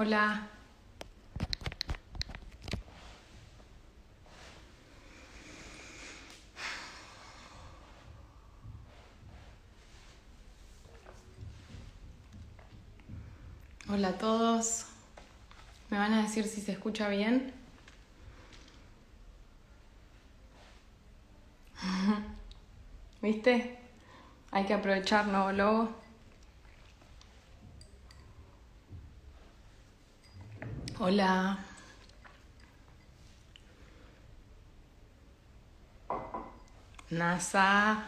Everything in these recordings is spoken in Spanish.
Hola. Hola a todos. ¿Me van a decir si se escucha bien? ¿Viste? Hay que aprovechar nuevo logo. Hola. NASA.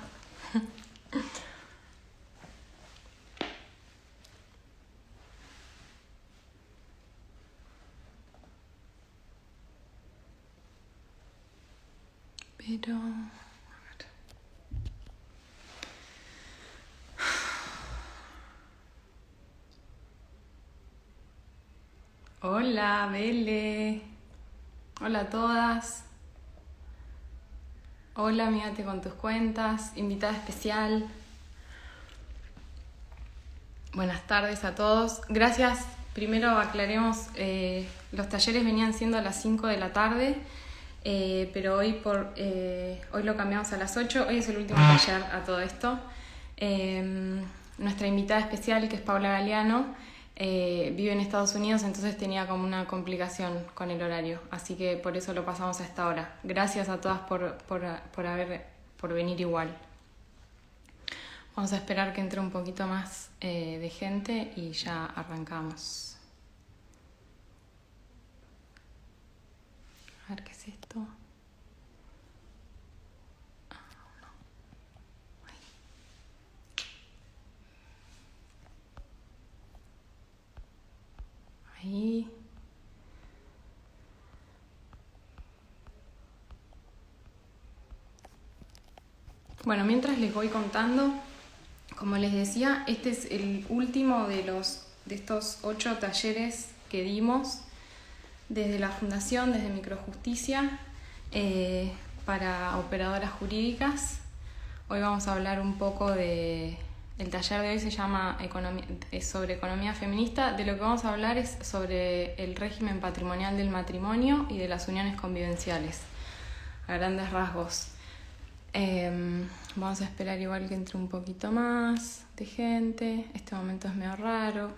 Pero... Hola, Bele. Hola a todas. Hola, amígate con tus cuentas. Invitada especial. Buenas tardes a todos. Gracias. Primero aclaremos, los talleres venían siendo a las 5 de la tarde, pero hoy lo cambiamos a las 8. Hoy es el último taller a todo esto. Nuestra invitada especial, que es Paula Galeano, vive en Estados Unidos, entonces tenía como una complicación con el horario, así que por eso lo pasamos a esta hora. Gracias a todas por venir igual. Vamos a esperar que entre un poquito más de gente y ya arrancamos. A ver qué es esto. Ahí. Bueno, mientras les voy contando, como les decía, este es el último de estos 8 talleres que dimos desde la Fundación, desde Microjusticia, para operadoras jurídicas. Hoy vamos a hablar un poco el taller de hoy se llama es sobre economía feminista. De lo que vamos a hablar es sobre el régimen patrimonial del matrimonio y de las uniones convivenciales, a grandes rasgos. Vamos a esperar igual que entre un poquito más de gente. Este momento es medio raro.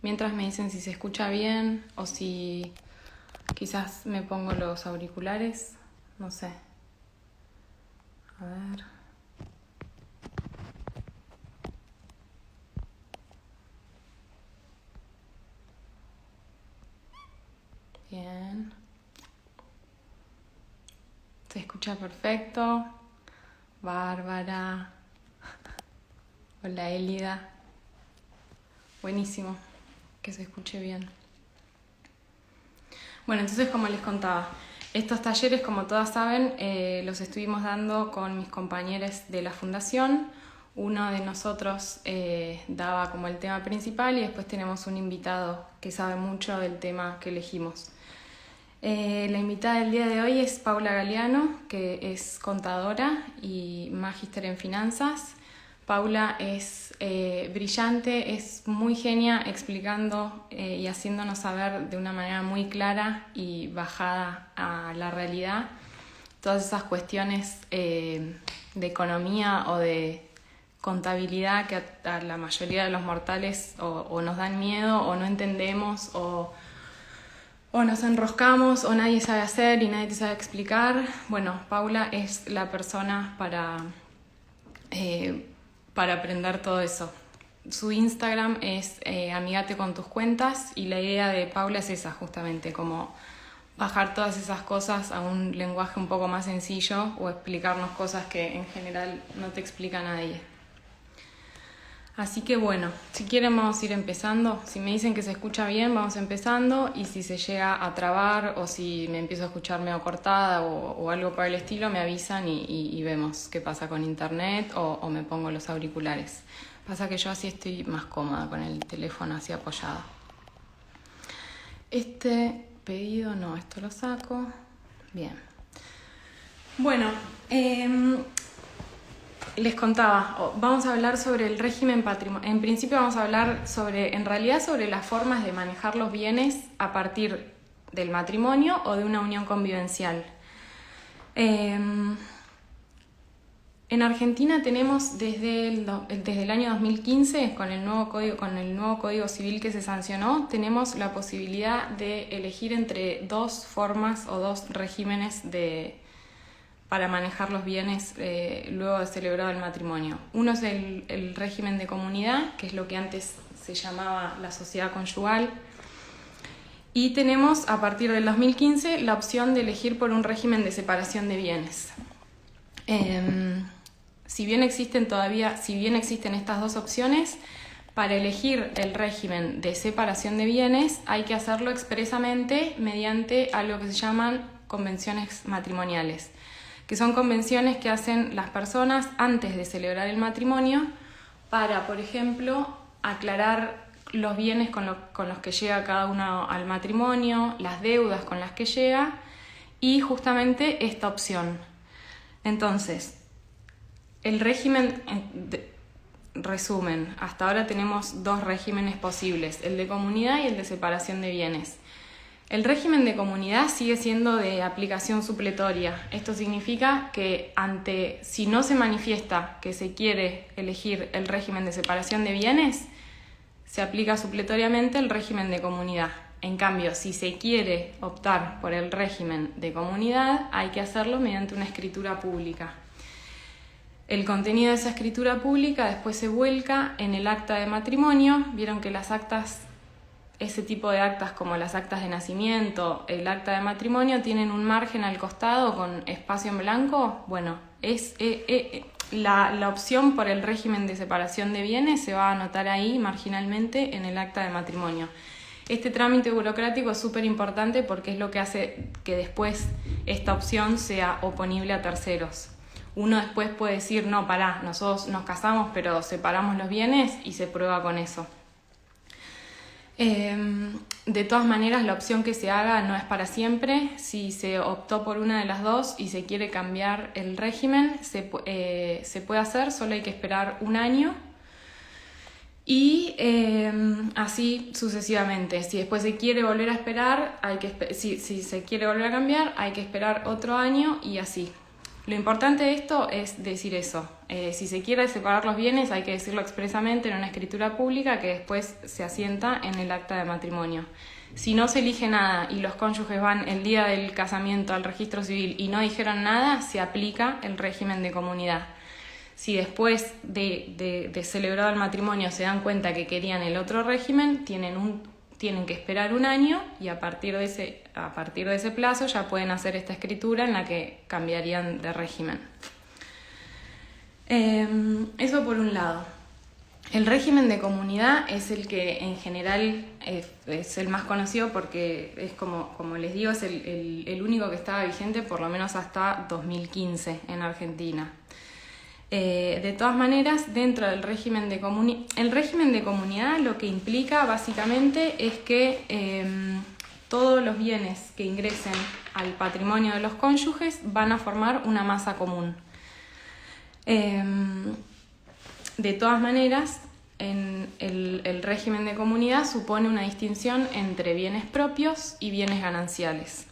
Mientras me dicen si se escucha bien o si quizás me pongo los auriculares, no sé. A ver. Bien. Se escucha perfecto. Bárbara. Hola, Elida. Buenísimo que se escuche bien. Bueno, entonces, como les contaba, estos talleres, como todas saben, los estuvimos dando con mis compañeros de la Fundación. Uno de nosotros daba como el tema principal y después tenemos un invitado que sabe mucho del tema que elegimos. La invitada del día de hoy es Paula Galeano, que es contadora y magíster en finanzas. Paula es brillante, es muy genia explicando y haciéndonos saber de una manera muy clara y bajada a la realidad todas esas cuestiones de economía o de contabilidad que a la mayoría de los mortales o nos dan miedo o no entendemos o nos enroscamos o nadie sabe hacer y nadie te sabe explicar. Bueno, Paula es la persona para aprender todo eso. Su Instagram es amigate con tus cuentas y la idea de Paula es esa, justamente, como bajar todas esas cosas a un lenguaje un poco más sencillo o explicarnos cosas que en general no te explica nadie. Así que bueno, si quieren vamos a ir empezando. Si me dicen que se escucha bien, vamos empezando, y si se llega a trabar o si me empiezo a escuchar medio cortada o algo por el estilo, me avisan y vemos qué pasa con internet o me pongo los auriculares. Pasa que yo así estoy más cómoda con el teléfono así apoyado. Este pedido no, esto lo saco. Bien. Bueno, Les contaba, vamos a hablar sobre el régimen patrimonial. En principio vamos a hablar en realidad sobre las formas de manejar los bienes a partir del matrimonio o de una unión convivencial. En Argentina tenemos desde el año 2015, con el nuevo Código Civil que se sancionó, tenemos la posibilidad de elegir entre dos formas o dos regímenes para manejar los bienes luego de celebrado el matrimonio. Uno es el régimen de comunidad, que es lo que antes se llamaba la sociedad conyugal, y tenemos a partir del 2015 la opción de elegir por un régimen de separación de bienes. Si bien existen estas dos opciones, para elegir el régimen de separación de bienes hay que hacerlo expresamente mediante algo que se llaman convenciones matrimoniales, que son convenciones que hacen las personas antes de celebrar el matrimonio para, por ejemplo, aclarar los bienes con los que llega cada uno al matrimonio, las deudas con las que llega y justamente esta opción. Entonces, el régimen, resumen, hasta ahora tenemos dos regímenes posibles, el de comunidad y el de separación de bienes. El régimen de comunidad sigue siendo de aplicación supletoria. Esto significa que si no se manifiesta que se quiere elegir el régimen de separación de bienes, se aplica supletoriamente el régimen de comunidad. En cambio, si se quiere optar por el régimen de comunidad, hay que hacerlo mediante una escritura pública. El contenido de esa escritura pública después se vuelca en el acta de matrimonio. Vieron que las actas, ese tipo de actas como las actas de nacimiento, el acta de matrimonio, tienen un margen al costado con espacio en blanco. Bueno, la opción por el régimen de separación de bienes se va a anotar ahí marginalmente en el acta de matrimonio. Este trámite burocrático es súper importante porque es lo que hace que después esta opción sea oponible a terceros. Uno después puede decir, no, pará, nosotros nos casamos pero separamos los bienes y se prueba con eso. De todas maneras, la opción que se haga no es para siempre. Si se optó por una de las dos y se quiere cambiar el régimen, se puede hacer, solo hay que esperar un año y así sucesivamente. Si después se quiere volver a esperar, si se quiere volver a cambiar, hay que esperar otro año y así. Lo importante de esto es decir eso. Si se quiere separar los bienes, hay que decirlo expresamente en una escritura pública que después se asienta en el acta de matrimonio. Si no se elige nada y los cónyuges van el día del casamiento al registro civil y no dijeron nada, se aplica el régimen de comunidad. Si después de celebrado el matrimonio se dan cuenta que querían el otro régimen, tienen que esperar un año y a partir de ese plazo ya pueden hacer esta escritura en la que cambiarían de régimen. Eso por un lado. El régimen de comunidad es el que en general es el más conocido porque es como les digo, es el único que estaba vigente por lo menos hasta 2015 en Argentina. De todas maneras, dentro del régimen de comunidad, el régimen de comunidad lo que implica básicamente es que todos los bienes que ingresen al patrimonio de los cónyuges van a formar una masa común. De todas maneras, el régimen de comunidad supone una distinción entre bienes propios y bienes gananciales.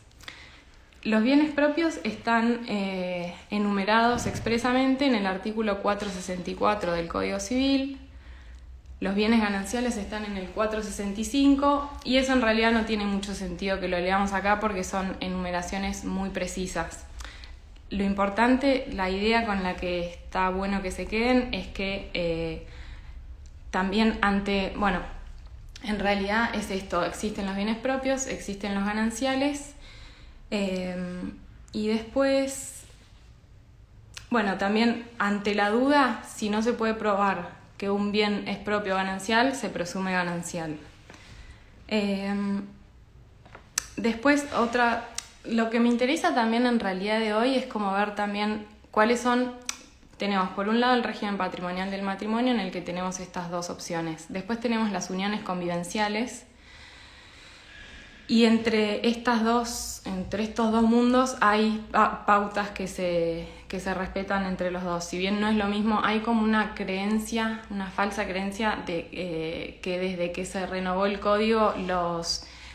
Los bienes propios están enumerados expresamente en el artículo 464 del Código Civil. Los bienes gananciales están en el 465 y eso en realidad no tiene mucho sentido que lo leamos acá porque son enumeraciones muy precisas. Lo importante, la idea con la que está bueno que se queden es que también en realidad es esto, existen los bienes propios, existen los gananciales. Y después, también ante la duda, si no se puede probar que un bien es propio o ganancial, se presume ganancial. Después, lo que me interesa también en realidad de hoy es como ver también cuáles son. Tenemos por un lado el régimen patrimonial del matrimonio en el que tenemos estas dos opciones. Después tenemos las uniones convivenciales. Y entre estos dos mundos hay pautas que se respetan entre los dos. Si bien no es lo mismo, hay como una creencia, una falsa creencia de que desde que se renovó el código,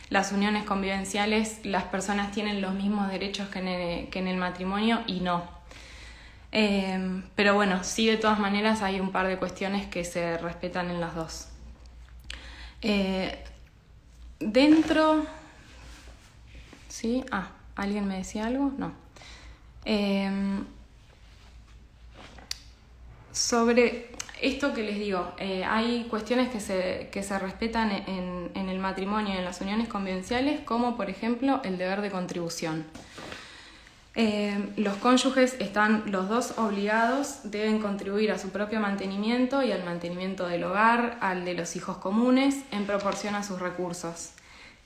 las uniones convivenciales, las personas tienen los mismos derechos que en el matrimonio, y no. Pero bueno, sí, de todas maneras hay un par de cuestiones que se respetan en las dos. Dentro... ¿Sí? ¿Alguien me decía algo? No. Sobre esto que les digo, hay cuestiones que se respetan en el matrimonio y en las uniones convivenciales, como por ejemplo el deber de contribución. Los cónyuges están los dos obligados, deben contribuir a su propio mantenimiento y al mantenimiento del hogar, al de los hijos comunes, en proporción a sus recursos.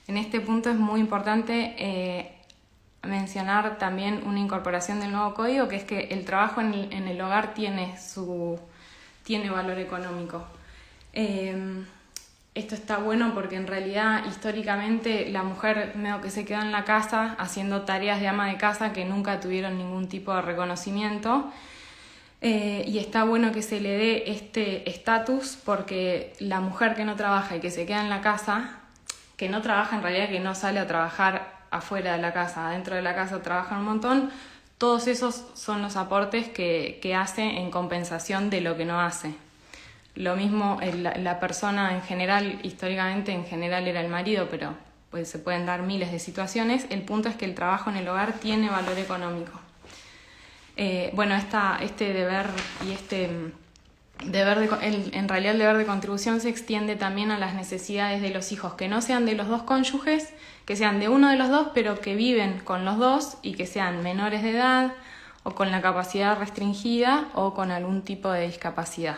En este punto es muy importante mencionar también una incorporación del nuevo código, que es que el trabajo en el hogar tiene valor económico. Esto está bueno porque en realidad históricamente la mujer medio que se quedó en la casa haciendo tareas de ama de casa que nunca tuvieron ningún tipo de reconocimiento, y está bueno que se le dé este estatus, porque la mujer que no trabaja y que se queda en la casa, que no trabaja en realidad, que no sale a trabajar afuera de la casa, adentro de la casa trabaja un montón, todos esos son los aportes que hace en compensación de lo que no hace. Lo mismo la persona en general, históricamente en general era el marido, pero pues se pueden dar miles de situaciones. El punto es que el trabajo en el hogar tiene valor económico. Este deber y en realidad el deber de contribución se extiende también a las necesidades de los hijos que no sean de los dos cónyuges, que sean de uno de los dos, pero que viven con los dos y que sean menores de edad o con la capacidad restringida o con algún tipo de discapacidad.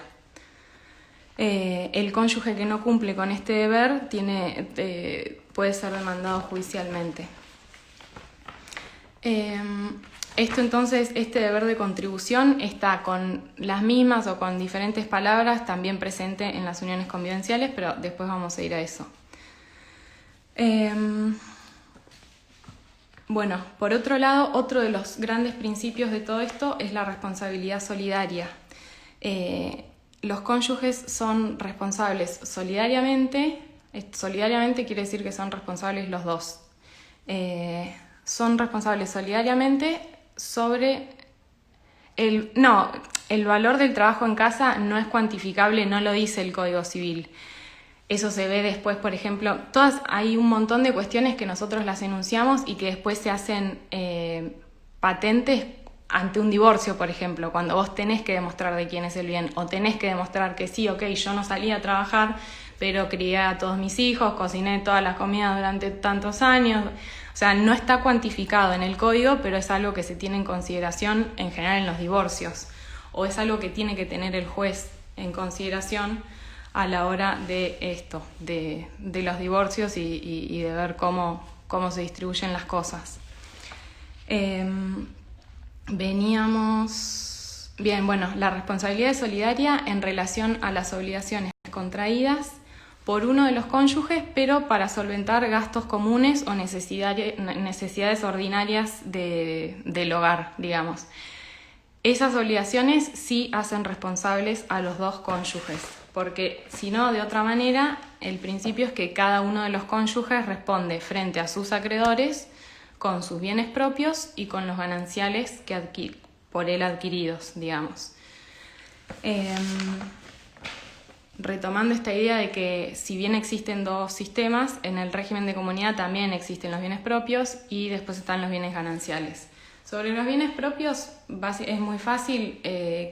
El cónyuge que no cumple con este deber puede ser demandado judicialmente. Este deber de contribución está con las mismas o con diferentes palabras también presente en las uniones convivenciales, pero después vamos a ir a eso. Por otro lado, otro de los grandes principios de todo esto es la responsabilidad solidaria. Los cónyuges son responsables solidariamente. Solidariamente quiere decir que son responsables los dos. Son responsables solidariamente sobre el valor del trabajo en casa no es cuantificable, no lo dice el Código Civil. Eso se ve después, por ejemplo, hay un montón de cuestiones que nosotros las enunciamos y que después se hacen patentes ante un divorcio, por ejemplo, cuando vos tenés que demostrar de quién es el bien, o tenés que demostrar que sí, yo no salí a trabajar, pero crié a todos mis hijos, cociné todas las comidas durante tantos años. O sea, no está cuantificado en el código, pero es algo que se tiene en consideración en general en los divorcios, o es algo que tiene que tener el juez en consideración a la hora de esto, de los divorcios y de ver cómo se distribuyen las cosas. La responsabilidad solidaria en relación a las obligaciones contraídas por uno de los cónyuges, pero para solventar gastos comunes o necesidades ordinarias del hogar, digamos. Esas obligaciones sí hacen responsables a los dos cónyuges, porque si no, de otra manera, el principio es que cada uno de los cónyuges responde frente a sus acreedores con sus bienes propios y con los gananciales que por él adquiridos, digamos. Retomando esta idea de que si bien existen dos sistemas, en el régimen de comunidad también existen los bienes propios y después están los bienes gananciales. Sobre los bienes propios es muy fácil,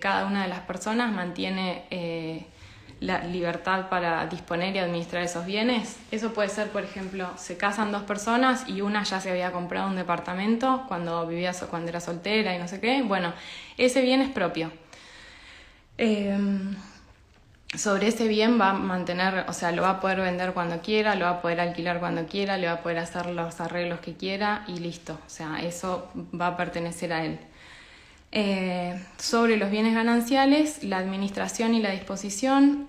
cada una de las personas mantiene la libertad para disponer y administrar esos bienes. Eso puede ser, por ejemplo, se casan dos personas y una ya se había comprado un departamento cuando era soltera y no sé qué. Bueno, ese bien es propio. Sobre ese bien va a mantener, o sea, lo va a poder vender cuando quiera, lo va a poder alquilar cuando quiera, le va a poder hacer los arreglos que quiera y listo. O sea, eso va a pertenecer a él. Sobre los bienes gananciales, la administración y la disposición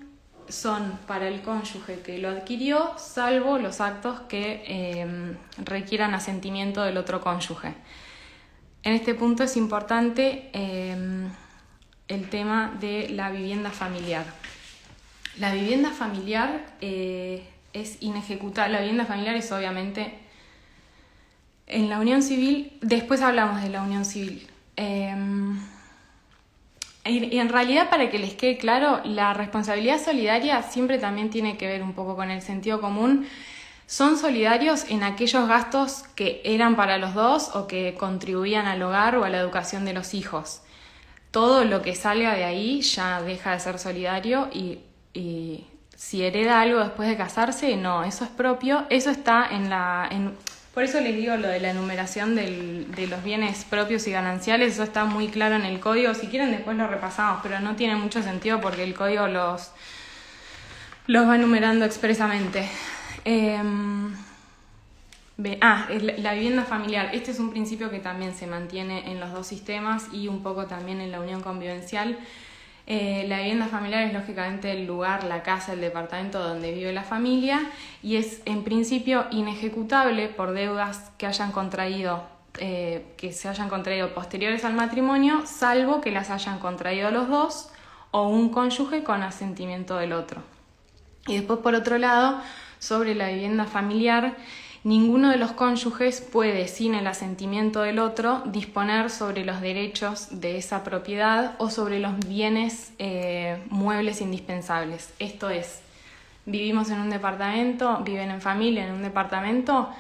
son para el cónyuge que lo adquirió, salvo los actos que requieran asentimiento del otro cónyuge. En este punto es importante el tema de la vivienda familiar. La vivienda familiar es inejecutable. La vivienda familiar es obviamente en la unión civil. Después hablamos de la unión civil. Y en realidad, para que les quede claro, la responsabilidad solidaria siempre también tiene que ver un poco con el sentido común. Son solidarios en aquellos gastos que eran para los dos o que contribuían al hogar o a la educación de los hijos. Todo lo que salga de ahí ya deja de ser solidario y si hereda algo después de casarse, no, eso es propio. Eso está por eso les digo lo de la enumeración de los bienes propios y gananciales, eso está muy claro en el código. Si quieren después lo repasamos, pero no tiene mucho sentido porque el código los va enumerando expresamente. La vivienda familiar. Este es un principio que también se mantiene en los dos sistemas y un poco también en la unión convivencial. La vivienda familiar es lógicamente el lugar, la casa, el departamento donde vive la familia y es en principio inejecutable por deudas que se hayan contraído posteriores al matrimonio, salvo que las hayan contraído los dos o un cónyuge con asentimiento del otro. Y después, por otro lado, sobre la vivienda familiar, ninguno de los cónyuges puede, sin el asentimiento del otro, disponer sobre los derechos de esa propiedad o sobre los bienes muebles indispensables. Esto es, vivimos en un departamento, viven en familia en un departamento,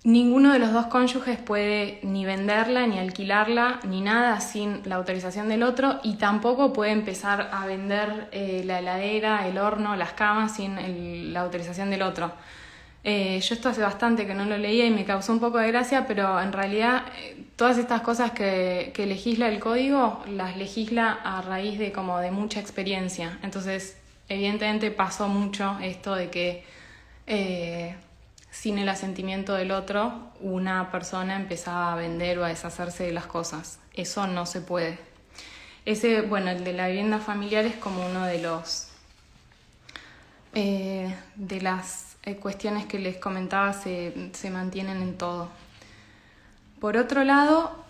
ninguno de los dos cónyuges puede ni venderla, ni alquilarla, ni nada sin la autorización del otro y tampoco puede empezar a vender la heladera, el horno, las camas sin la autorización del otro. Yo esto hace bastante que no lo leía y me causó un poco de gracia, pero en realidad todas estas cosas que legisla el código las legisla a raíz de mucha experiencia. Entonces, evidentemente pasó mucho esto de que sin el asentimiento del otro una persona empezaba a vender o a deshacerse de las cosas. Eso no se puede. El de la vivienda familiar es como uno de las cuestiones que les comentaba se mantienen en todo. Por otro lado,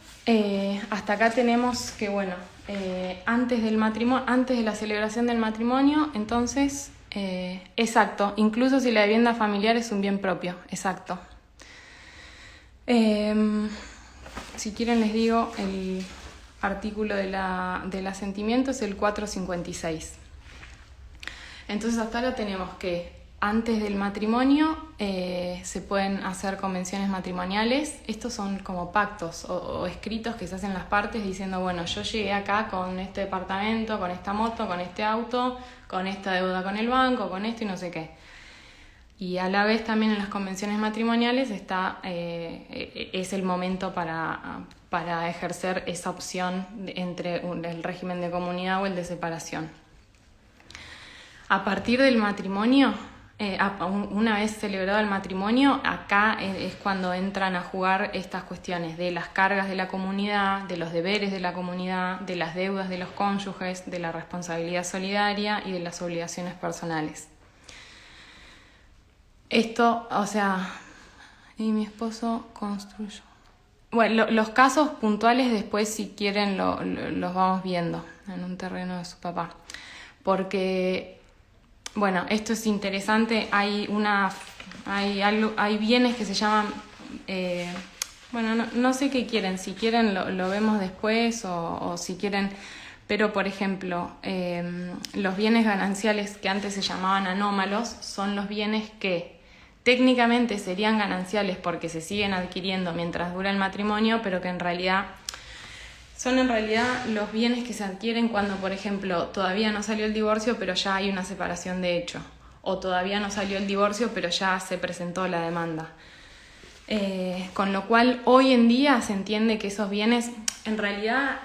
hasta acá tenemos que, antes de la celebración del matrimonio, entonces, exacto, incluso si la vivienda familiar es un bien propio, exacto. Si quieren les digo, el artículo del asentimiento es el 456. Entonces hasta ahora tenemos que antes del matrimonio se pueden hacer convenciones matrimoniales. Estos son como pactos o escritos que se hacen las partes diciendo, yo llegué acá con este departamento, con esta moto, con este auto, con esta deuda con el banco, con esto y no sé qué. Y a la vez también en las convenciones matrimoniales es el momento para ejercer esa opción entre el régimen de comunidad o el de separación. A partir del matrimonio, una vez celebrado el matrimonio, acá es cuando entran a jugar estas cuestiones de las cargas de la comunidad, de los deberes de la comunidad, de las deudas de los cónyuges, de la responsabilidad solidaria y de las obligaciones personales. Esto, y mi esposo construyó. Los casos puntuales después, si quieren, los vamos viendo en un terreno de su papá. Porque esto es interesante, hay bienes que se llaman, no sé qué quieren, si quieren lo vemos después o si quieren, pero por ejemplo, los bienes gananciales que antes se llamaban anómalos son los bienes que técnicamente serían gananciales porque se siguen adquiriendo mientras dura el matrimonio, pero que en realidad son los bienes que se adquieren cuando, por ejemplo, todavía no salió el divorcio, pero ya hay una separación de hecho. O todavía no salió el divorcio, pero ya se presentó la demanda. Con lo cual, hoy en día se entiende que esos bienes, en realidad,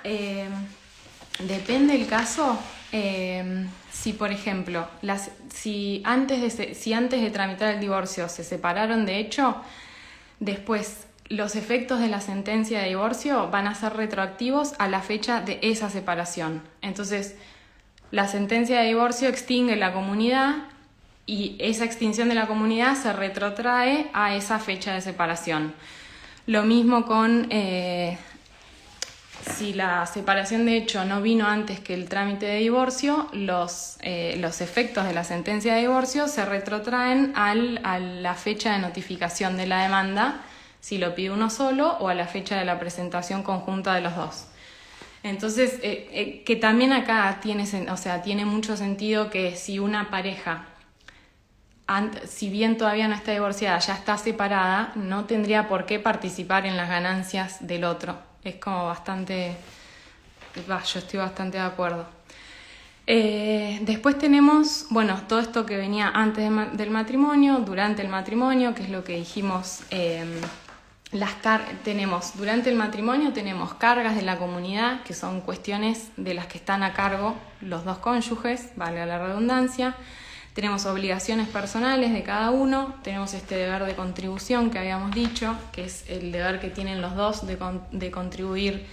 depende del caso. Si, por ejemplo, si antes de tramitar el divorcio se separaron de hecho, después los efectos de la sentencia de divorcio van a ser retroactivos a la fecha de esa separación. Entonces, la sentencia de divorcio extingue la comunidad y esa extinción de la comunidad se retrotrae a esa fecha de separación. Lo mismo con si la separación de hecho no vino antes que el trámite de divorcio, los efectos de la sentencia de divorcio se retrotraen a la fecha de notificación de la demanda, si lo pide uno solo, o a la fecha de la presentación conjunta de los dos. Entonces, que también acá tiene mucho sentido que si una pareja, si bien todavía no está divorciada, ya está separada, no tendría por qué participar en las ganancias del otro. Es como bastante... yo estoy bastante de acuerdo. Después tenemos, todo esto que venía antes del matrimonio, durante el matrimonio, que es lo que dijimos... durante el matrimonio tenemos cargas de la comunidad, que son cuestiones de las que están a cargo los dos cónyuges, valga la redundancia. Tenemos obligaciones personales de cada uno, tenemos este deber de contribución que habíamos dicho, que es el deber que tienen los dos de contribuir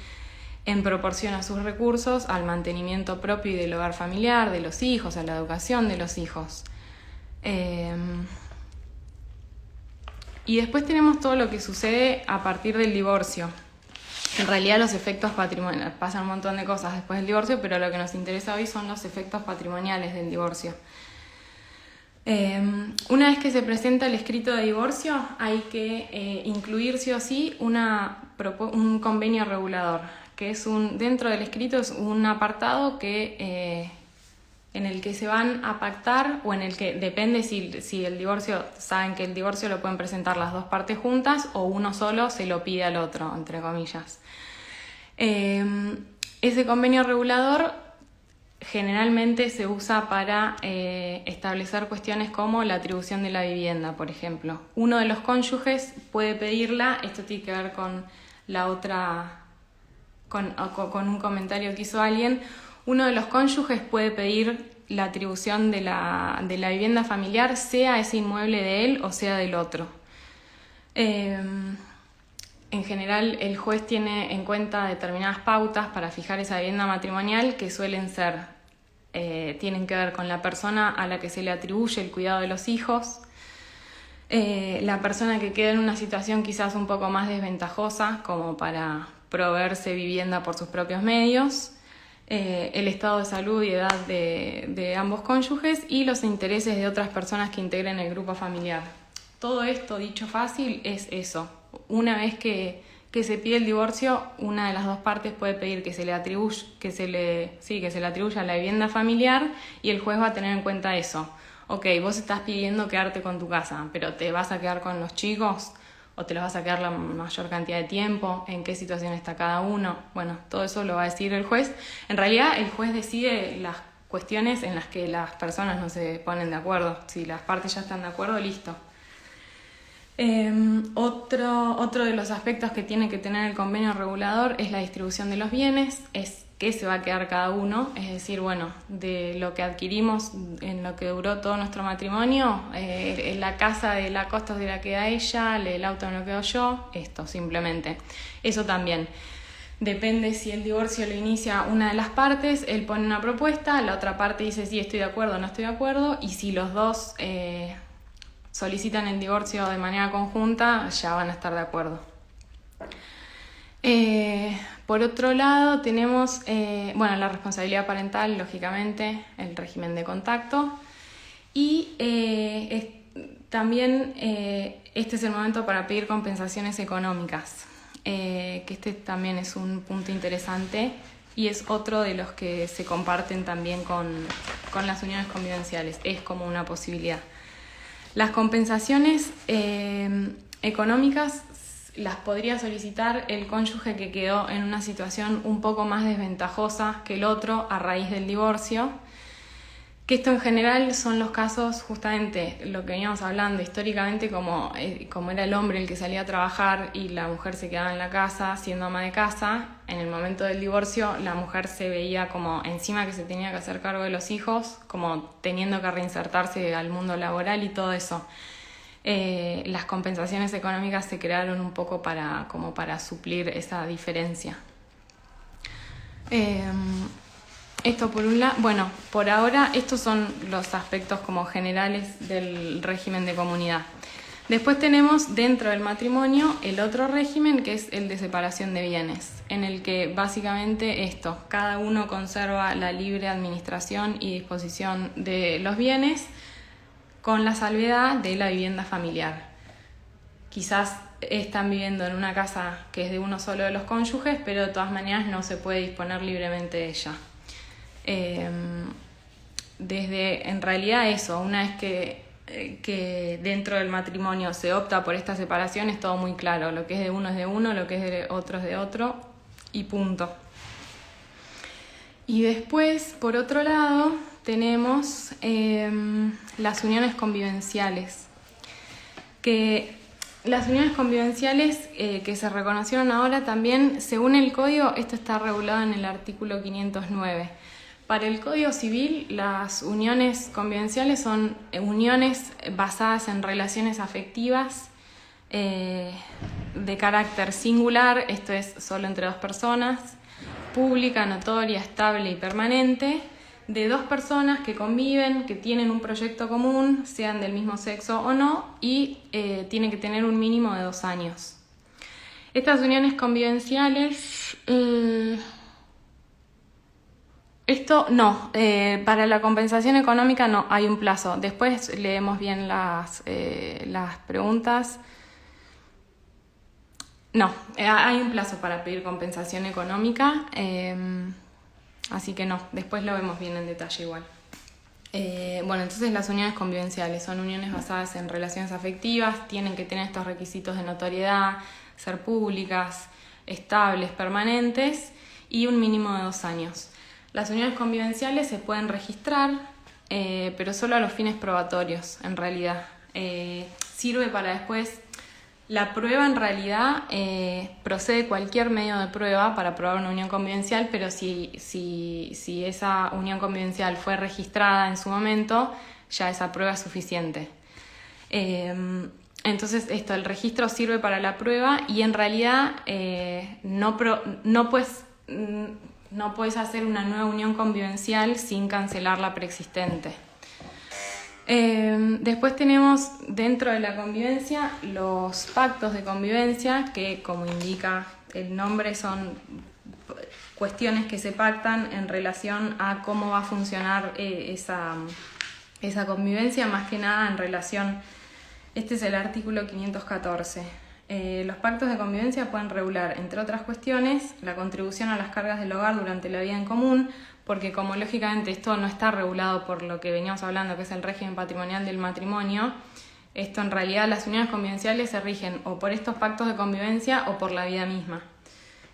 en proporción a sus recursos al mantenimiento propio y del hogar familiar, de los hijos, a la educación de los hijos. Y después tenemos todo lo que sucede a partir del divorcio. En realidad los efectos patrimoniales, pasan un montón de cosas después del divorcio, pero lo que nos interesa hoy son los efectos patrimoniales del divorcio. Una vez que se presenta el escrito de divorcio, hay que incluir sí o sí un convenio regulador, que es dentro del escrito es un apartado en el que se van a pactar, o en el que depende si el divorcio, saben que el divorcio lo pueden presentar las dos partes juntas o uno solo se lo pide al otro, entre comillas. Ese convenio regulador generalmente se usa para establecer cuestiones como la atribución de la vivienda, por ejemplo. Uno de los cónyuges puede pedirla, esto tiene que ver con la otra, con un comentario que hizo alguien. Uno de los cónyuges puede pedir la atribución de la vivienda familiar, sea ese inmueble de él o sea del otro. En general, el juez tiene en cuenta determinadas pautas para fijar esa vivienda matrimonial que suelen tienen que ver con la persona a la que se le atribuye el cuidado de los hijos, la persona que queda en una situación quizás un poco más desventajosa, como para proveerse vivienda por sus propios medios, el estado de salud y edad de ambos cónyuges y los intereses de otras personas que integren el grupo familiar. Todo esto, dicho fácil, es eso. Una vez que se pide el divorcio, una de las dos partes puede pedir que se le atribuya la vivienda familiar, y el juez va a tener en cuenta eso. Ok, vos estás pidiendo quedarte con tu casa, pero ¿te vas a quedar con los chicos o te los vas a quedar la mayor cantidad de tiempo? ¿En qué situación está cada uno? Bueno, todo eso lo va a decir el juez. En realidad, el juez decide las cuestiones en las que las personas no se ponen de acuerdo. Si las partes ya están de acuerdo, listo. Otro de los aspectos que tiene que tener el convenio regulador es la distribución de los bienes, es qué se va a quedar cada uno, es decir, de lo que adquirimos en lo que duró todo nuestro matrimonio, la casa de la Costa se la queda ella, el auto me lo quedo yo, esto simplemente. Eso también depende si el divorcio lo inicia una de las partes, él pone una propuesta, la otra parte dice sí, estoy de acuerdo o no estoy de acuerdo, y si los dos solicitan el divorcio de manera conjunta, ya van a estar de acuerdo. Por otro lado, tenemos la responsabilidad parental, lógicamente, el régimen de contacto, y también este es el momento para pedir compensaciones económicas, que este también es un punto interesante y es otro de los que se comparten también con las uniones convivenciales, es como una posibilidad. Las compensaciones económicas las podría solicitar el cónyuge que quedó en una situación un poco más desventajosa que el otro a raíz del divorcio, que esto en general son los casos, justamente lo que veníamos hablando históricamente, como era el hombre el que salía a trabajar y la mujer se quedaba en la casa siendo ama de casa. En el momento del divorcio la mujer se veía como encima que se tenía que hacer cargo de los hijos, como teniendo que reinsertarse al mundo laboral y todo eso. Las compensaciones económicas se crearon un poco para suplir esa diferencia. Esto por un lado. Bueno, por ahora estos son los aspectos como generales del régimen de comunidad. Después tenemos dentro del matrimonio el otro régimen, que es el de separación de bienes, en el que básicamente cada uno conserva la libre administración y disposición de los bienes con la salvedad de la vivienda familiar. Quizás están viviendo en una casa que es de uno solo de los cónyuges, pero de todas maneras no se puede disponer libremente de ella. En realidad eso, una vez que dentro del matrimonio se opta por esta separación, es todo muy claro, lo que es de uno, lo que es de otro es de otro, y punto. Y después, por otro lado, tenemos las uniones convivenciales, las uniones convivenciales que se reconocieron ahora también, según el Código, esto está regulado en el artículo 509. Para el Código Civil, las uniones convivenciales son uniones basadas en relaciones afectivas de carácter singular, esto es solo entre dos personas, pública, notoria, estable y permanente, de dos personas que conviven, que tienen un proyecto común, sean del mismo sexo o no, y tienen que tener un mínimo de 2 años. Estas uniones convivenciales... para la compensación económica no, hay un plazo. Después leemos bien las preguntas. No, hay un plazo para pedir compensación económica, así que no, después lo vemos bien en detalle igual. Entonces las uniones convivenciales son uniones basadas en relaciones afectivas, tienen que tener estos requisitos de notoriedad, ser públicas, estables, permanentes y un mínimo de 2 años. Las uniones convivenciales se pueden registrar, pero solo a los fines probatorios, en realidad. Sirve para después... La prueba, en realidad, procede cualquier medio de prueba para probar una unión convivencial, pero si esa unión convivencial fue registrada en su momento, ya esa prueba es suficiente. Entonces, el registro sirve para la prueba y en realidad no puedes hacer una nueva unión convivencial sin cancelar la preexistente. Después tenemos dentro de la convivencia los pactos de convivencia, que como indica el nombre son cuestiones que se pactan en relación a cómo va a funcionar esa convivencia, más que nada en relación, este es el artículo 514. Los pactos de convivencia pueden regular, entre otras cuestiones, la contribución a las cargas del hogar durante la vida en común, porque como lógicamente esto no está regulado por lo que veníamos hablando, que es el régimen patrimonial del matrimonio, esto en realidad las uniones convivenciales se rigen o por estos pactos de convivencia o por la vida misma.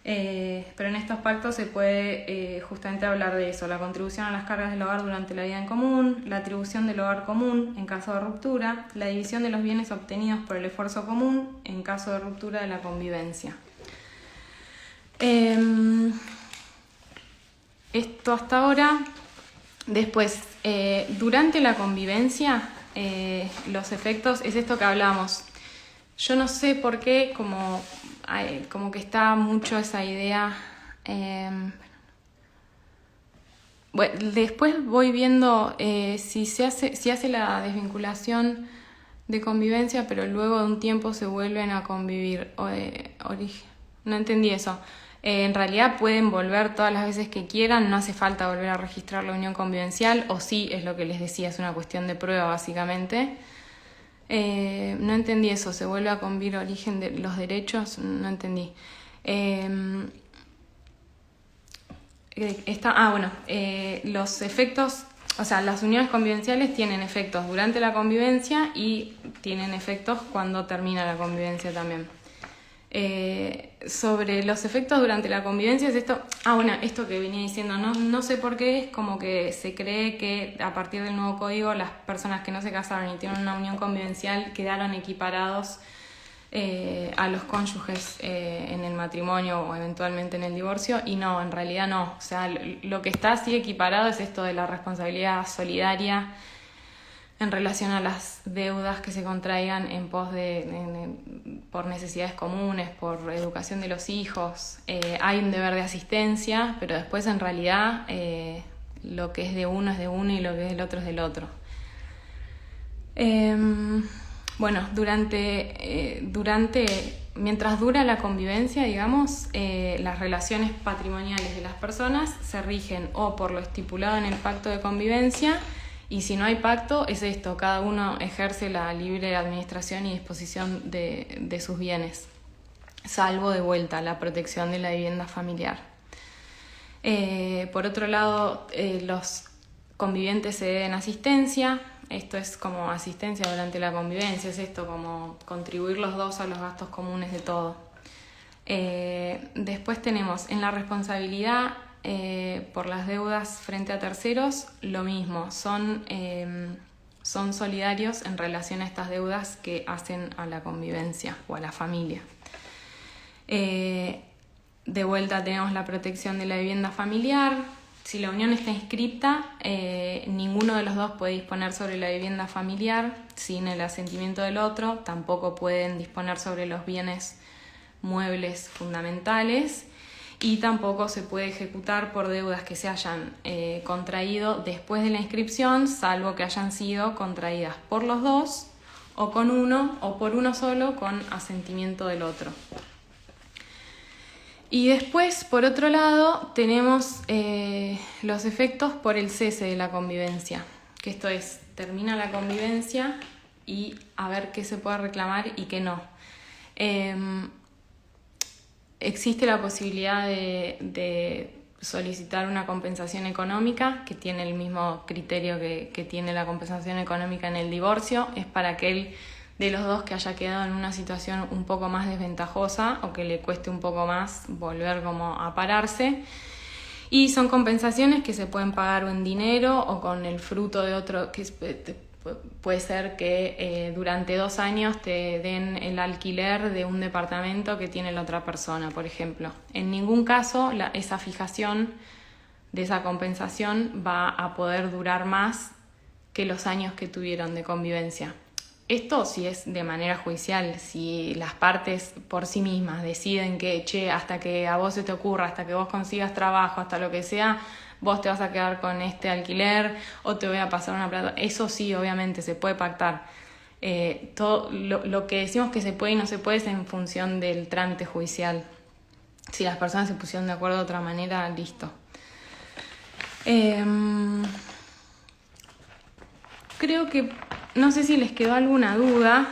Pero en estos pactos se puede justamente hablar de eso, la contribución a las cargas del hogar durante la vida en común, la atribución del hogar común en caso de ruptura, la división de los bienes obtenidos por el esfuerzo común en caso de ruptura de la convivencia. Esto hasta ahora. Después, durante la convivencia, los efectos, es esto que hablamos. Yo no sé por qué, como que está mucho esa idea. Después voy viendo si hace la desvinculación de convivencia, pero luego de un tiempo se vuelven a convivir. No entendí eso. En realidad pueden volver todas las veces que quieran, no hace falta volver a registrar la unión convivencial, o sí, es lo que les decía, es una cuestión de prueba básicamente. No entendí eso, se vuelve a convivir origen de los derechos, no entendí. Los efectos, o sea, las uniones convivenciales tienen efectos durante la convivencia y tienen efectos cuando termina la convivencia también. Sobre los efectos durante la convivencia es esto, esto que venía diciendo, no sé por qué, es como que se cree que a partir del nuevo código las personas que no se casaron y tienen una unión convivencial quedaron equiparados a los cónyuges en el matrimonio o eventualmente en el divorcio, y no, en realidad no. O sea, lo que está así equiparado es esto de la responsabilidad solidaria en relación a las deudas que se contraigan en pos por necesidades comunes, por educación de los hijos. Hay un deber de asistencia, pero después en realidad lo que es de uno y lo que es del otro es del otro. Bueno, mientras dura la convivencia, digamos, las relaciones patrimoniales de las personas se rigen o por lo estipulado en el pacto de convivencia, y si no hay pacto, es esto: cada uno ejerce la libre administración y disposición de sus bienes, salvo de vuelta la protección de la vivienda familiar. Por otro lado, los convivientes se deben asistencia. Esto es como asistencia durante la convivencia, es esto como contribuir los dos a los gastos comunes de todo. Después tenemos en la responsabilidad por las deudas frente a terceros, lo mismo, son solidarios en relación a estas deudas que hacen a la convivencia o a la familia. De vuelta tenemos la protección de la vivienda familiar. Si la unión está inscripta, ninguno de los dos puede disponer sobre la vivienda familiar sin el asentimiento del otro. Tampoco pueden disponer sobre los bienes muebles fundamentales, y tampoco se puede ejecutar por deudas que se hayan contraído después de la inscripción, salvo que hayan sido contraídas por los dos o con uno o por uno solo con asentimiento del otro. Y después, por otro lado, tenemos los efectos por el cese de la convivencia, que esto es, termina la convivencia y a ver qué se puede reclamar y qué no. Existe la posibilidad de solicitar una compensación económica, que tiene el mismo criterio que tiene la compensación económica en el divorcio. Es para aquel de los dos que haya quedado en una situación un poco más desventajosa o que le cueste un poco más volver como a pararse. Y son compensaciones que se pueden pagar o en dinero o con el fruto de otro, que puede ser que durante 2 años te den el alquiler de un departamento que tiene la otra persona, por ejemplo. En ningún caso esa fijación de esa compensación va a poder durar más que los años que tuvieron de convivencia. Esto si es de manera judicial, si las partes por sí mismas deciden que, hasta que a vos se te ocurra, hasta que vos consigas trabajo, hasta lo que sea, vos te vas a quedar con este alquiler o te voy a pasar una plata. Eso sí, obviamente, se puede pactar. Todo lo que decimos que se puede y no se puede es en función del trámite judicial. Si las personas se pusieron de acuerdo de otra manera, listo. Creo que, no sé si les quedó alguna duda.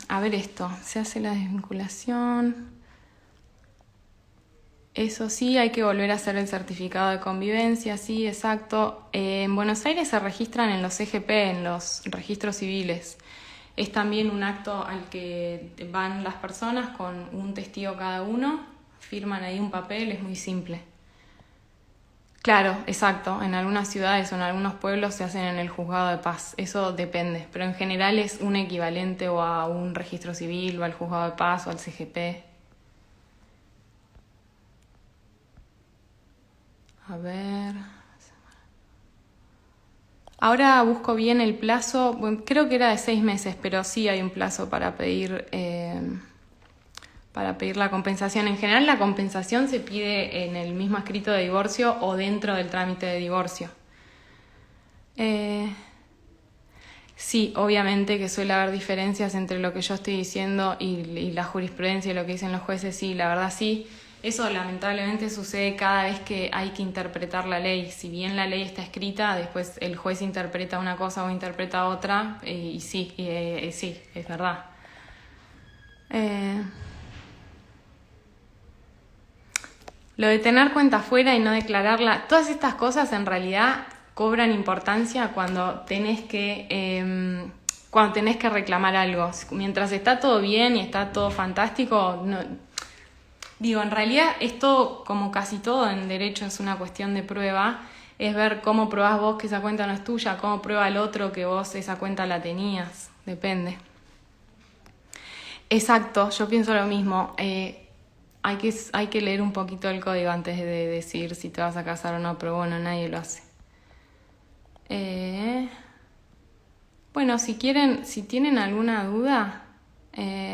A ver esto, se hace la desvinculación. Eso sí, hay que volver a hacer el certificado de convivencia, sí, exacto. En Buenos Aires se registran en los CGP, en los registros civiles. Es también un acto al que van las personas con un testigo cada uno, firman ahí un papel, es muy simple. Claro, exacto. En algunas ciudades o en algunos pueblos se hacen en el juzgado de paz. Eso depende, pero en general es un equivalente o a un registro civil o al juzgado de paz o al CGP. A ver. Ahora busco bien el plazo. Bueno, creo que era de 6 meses, pero sí hay un plazo para pedir la compensación. En general la compensación se pide en el mismo escrito de divorcio o dentro del trámite de divorcio. Sí, obviamente que suele haber diferencias entre lo que yo estoy diciendo y la jurisprudencia y lo que dicen los jueces, sí, la verdad sí. Eso lamentablemente sucede cada vez que hay que interpretar la ley. Si bien la ley está escrita, después el juez interpreta una cosa o interpreta otra, y sí, sí, es verdad. Lo de tener cuenta afuera y no declararla, todas estas cosas en realidad cobran importancia cuando tenés que reclamar algo. Mientras está todo bien y está todo fantástico, no, digo, en realidad es todo, como casi todo en derecho, es una cuestión de prueba. Es ver cómo probás vos que esa cuenta no es tuya, cómo prueba el otro que vos esa cuenta la tenías, depende. Exacto, yo pienso lo mismo. Hay que leer un poquito el código antes de decir si te vas a casar o no, pero bueno, nadie lo hace. Bueno, si tienen alguna duda,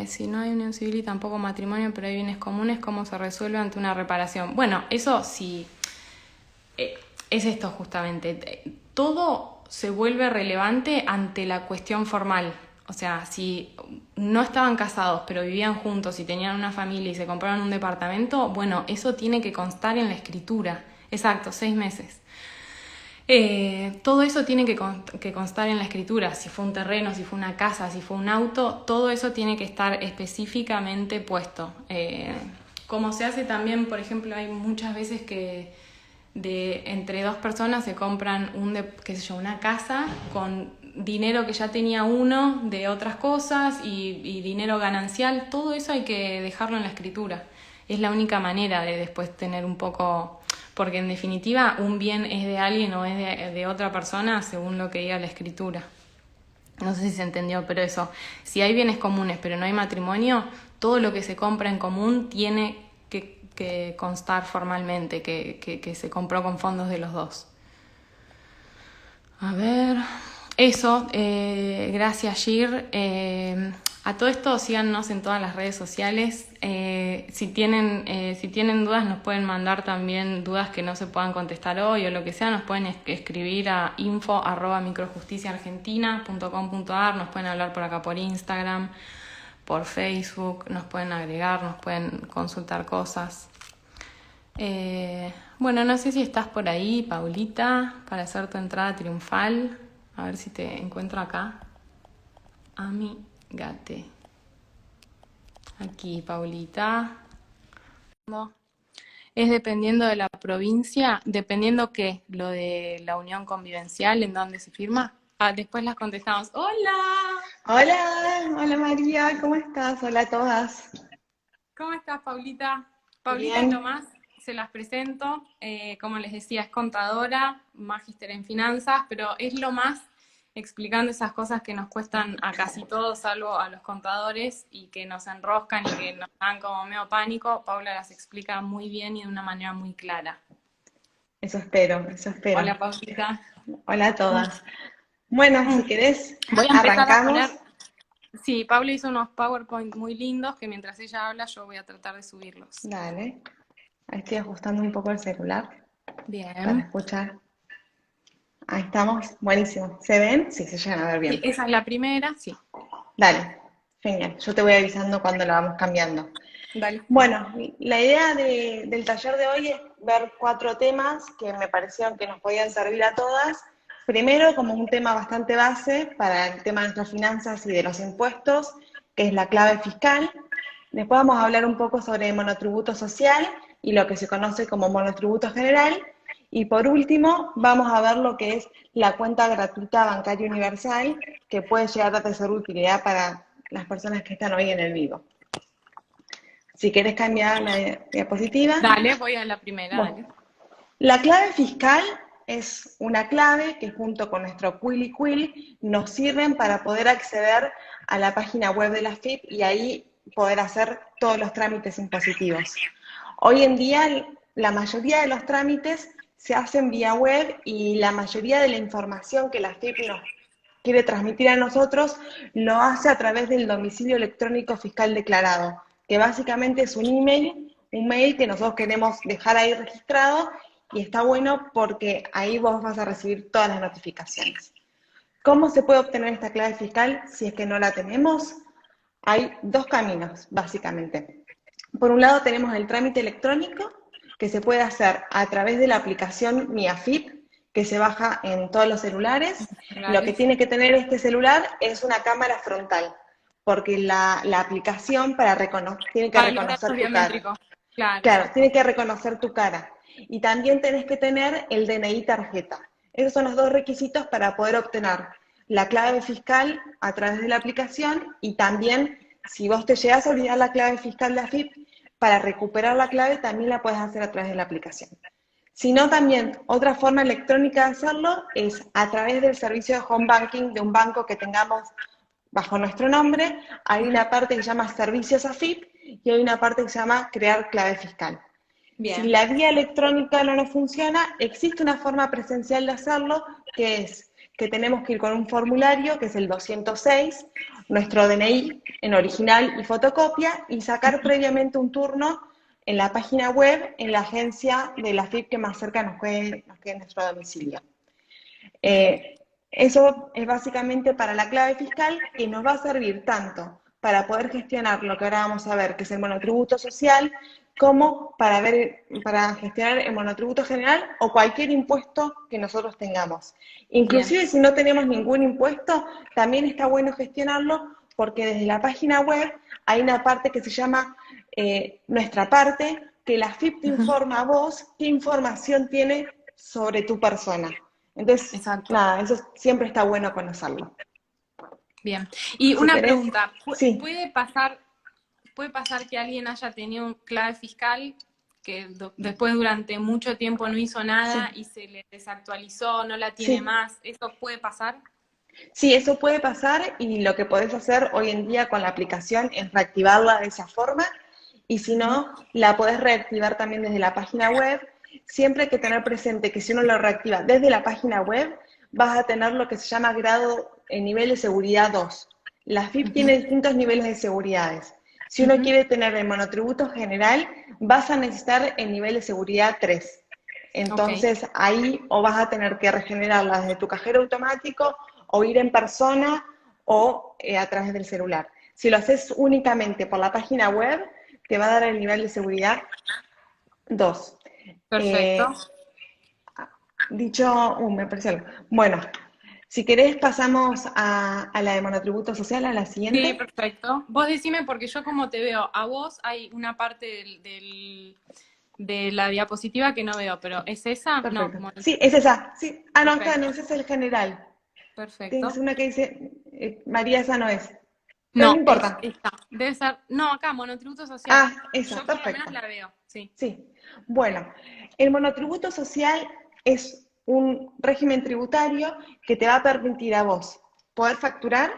si no hay unión civil y tampoco matrimonio, pero hay bienes comunes, ¿cómo se resuelve ante una reparación? Bueno, eso sí, es esto justamente. Todo se vuelve relevante ante la cuestión formal. O sea, si no estaban casados, pero vivían juntos y tenían una familia y se compraron un departamento, bueno, eso tiene que constar en la escritura. Exacto, 6 meses. Todo eso tiene que constar en la escritura. Si fue un terreno, si fue una casa, si fue un auto, todo eso tiene que estar específicamente puesto. Como se hace también, por ejemplo, hay muchas veces que entre dos personas se compran qué sé yo, una casa con dinero que ya tenía uno de otras cosas y dinero ganancial. Todo eso hay que dejarlo en la escritura. Es la única manera de después tener un poco... Porque en definitiva un bien es de alguien o es de otra persona según lo que diga la escritura. No sé si se entendió, pero eso, si hay bienes comunes pero no hay matrimonio, todo lo que se compra en común tiene que constar formalmente que se compró con fondos de los dos. A ver, eso, gracias Gir. A todo esto síganos en todas las redes sociales. Si tienen dudas nos pueden mandar también dudas que no se puedan contestar hoy o lo que sea, nos pueden escribir a info@microjusticiaargentina.com.ar, nos pueden hablar por acá por Instagram, por Facebook, nos pueden agregar, nos pueden consultar cosas. Bueno, no sé si estás por ahí, Paulita, para hacer tu entrada triunfal. A ver si te encuentro acá. Amigate. Aquí, Paulita. No. Es dependiendo de la provincia, dependiendo qué, lo de la unión convivencial, en dónde se firma. Después las contestamos. ¡Hola! Hola, hola María, ¿cómo estás? Hola a todas. ¿Cómo estás, Paulita? Paulita es lo Bien, más, se las presento. Como les decía, es contadora, magíster en finanzas, pero es lo más explicando esas cosas que nos cuestan a casi todos, salvo a los contadores, y que nos enroscan y que nos dan como medio pánico. Paula las explica muy bien y de una manera muy clara. eso espero, eso Hola, espero. Paulita. Hola a todas. Bueno, si querés, Voy a empezar a arrancamos. poner... Sí, Paula hizo unos PowerPoint muy lindos que mientras ella habla yo voy a tratar de subirlos. Dale, ahí estoy ajustando un poco el celular para Bien. escuchar. Ahí estamos, buenísimo. ¿Se ven? Sí, se llegan a ver Sí, bien. esa es la primera, sí. Dale, genial. Yo te voy avisando cuando la vamos cambiando. Dale. Bueno, la idea del taller de hoy es ver 4 temas que me parecieron que nos podían servir a todas. Primero, como un tema bastante base para el tema de nuestras finanzas y de los impuestos, que es la clave fiscal. Después vamos a hablar un poco sobre monotributo social y lo que se conoce como monotributo general. Y por último, vamos a ver lo que es la cuenta gratuita bancaria universal, que puede llegar a ser de utilidad para las personas que están hoy en el vivo. Si querés cambiar la diapositiva. Dale, voy a la primera, Bueno, dale. la clave fiscal es una clave que junto con nuestro Quili Quil nos sirven para poder acceder a la página web de la AFIP y ahí poder hacer todos los trámites impositivos. Hoy en día la mayoría de los trámites se hacen vía web y la mayoría de la información que la AFIP nos quiere transmitir a nosotros lo hace a través del domicilio electrónico fiscal declarado, que básicamente es un mail que nosotros queremos dejar ahí registrado y está bueno porque ahí vos vas a recibir todas las notificaciones. ¿Cómo se puede obtener esta clave fiscal si es que no la tenemos? Hay 2 caminos, básicamente. Por un lado tenemos el trámite electrónico, que se puede hacer a través de la aplicación Mi AFIP, que se baja en todos los celulares. Lo que Dale. tiene que tener este celular es una cámara frontal, porque la aplicación tiene que Para los datos reconocer tu cara. biométricos. Claro, Claro, exacto. tiene que reconocer tu cara. Y también tenés que tener el DNI tarjeta. Esos son los 2 requisitos para poder obtener la clave fiscal a través de la aplicación y también, si vos te llegas a olvidar la clave fiscal de AFIP, para recuperar la clave también la puedes hacer a través de la aplicación. Si no, también otra forma electrónica de hacerlo es a través del servicio de home banking de un banco que tengamos bajo nuestro nombre. Hay una parte que se llama Servicios AFIP y hay una parte que se llama Crear clave fiscal. Si Bien. la vía electrónica no nos funciona, existe una forma presencial de hacerlo, que es que tenemos que ir con un formulario, que es el 206, nuestro DNI en original y fotocopia, y sacar previamente un turno en la página web, en la agencia de la AFIP que más cerca nos quede en nuestro domicilio. Bien. Eh, Eso es básicamente para la clave fiscal, que nos va a servir tanto para poder gestionar lo que ahora vamos a ver, que es el monotributo social, como para gestionar el monotributo general o cualquier impuesto que nosotros tengamos. Bien, Inclusive si no tenemos ningún impuesto, también está bueno gestionarlo porque desde la página web hay una parte que se llama Nuestra Parte, que la FIP te informa a vos qué información tiene sobre tu persona. Entonces, exacto. nada, eso siempre está bueno conocerlo. Bien. Y Si una querés, pregunta, sí, ¿puede pasar que alguien haya tenido un clave fiscal que después durante mucho tiempo no hizo nada sí, y se le desactualizó, no la tiene sí. más? ¿Eso puede pasar? Sí, eso puede pasar y lo que podés hacer hoy en día con la aplicación es reactivarla de esa forma y si Ujú. no, la podés reactivar también desde la página web. Siempre hay que tener presente que si uno lo reactiva desde la página web, vas a tener lo que se llama grado en nivel de seguridad 2. La FIP Ujú, tiene distintos niveles de seguridades. Si uno ujú. quiere tener el monotributo general, vas a necesitar el nivel de seguridad 3. Ok, Entonces ahí o vas a tener que regenerarla desde tu cajero automático o ir en persona o a través del celular. Si lo haces únicamente por la página web, te va a dar el nivel de seguridad 2. perfecto. Eh, me pareció algo. Bueno, si querés pasamos a la de monotributo social, a la Sí, siguiente. perfecto. Vos decime, porque yo como te veo, a vos hay una parte de la diapositiva que no veo, pero ¿es esa? No, Perfecto. bueno, Sí, es esa. Sí. Ah, no, acá no, perfecto, ese es el general. Tienes perfecto. una que dice, María, esa no es. Pero no No, es importa. esta. Debe ser, no, acá, monotributo social. Ah, esa, Yo por lo menos perfecto. la veo, sí. Sí. Bueno, el monotributo social es un régimen tributario que te va a permitir a vos poder facturar,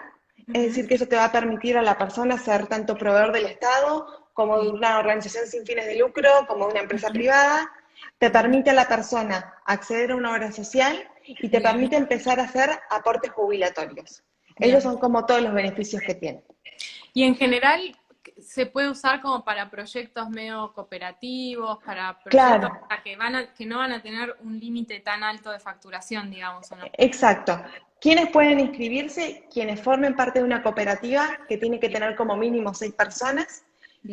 es Ujú, decir, que eso te va a permitir a la persona ser tanto proveedor del Estado como de sí. una organización sin fines de lucro, como de una empresa Ujú, privada. Te ujú. permite a la persona acceder a una obra social y te Bien, permite empezar a hacer aportes jubilatorios. Esos bien. son como todos los beneficios que tiene. Y en general se puede usar como para proyectos medio cooperativos, para proyectos Claro, que no van a tener un límite tan alto de facturación, digamos, ¿o no? exacto. ¿Quiénes pueden inscribirse? Quienes formen parte de una cooperativa que tiene que Bien, tener como mínimo 6 personas,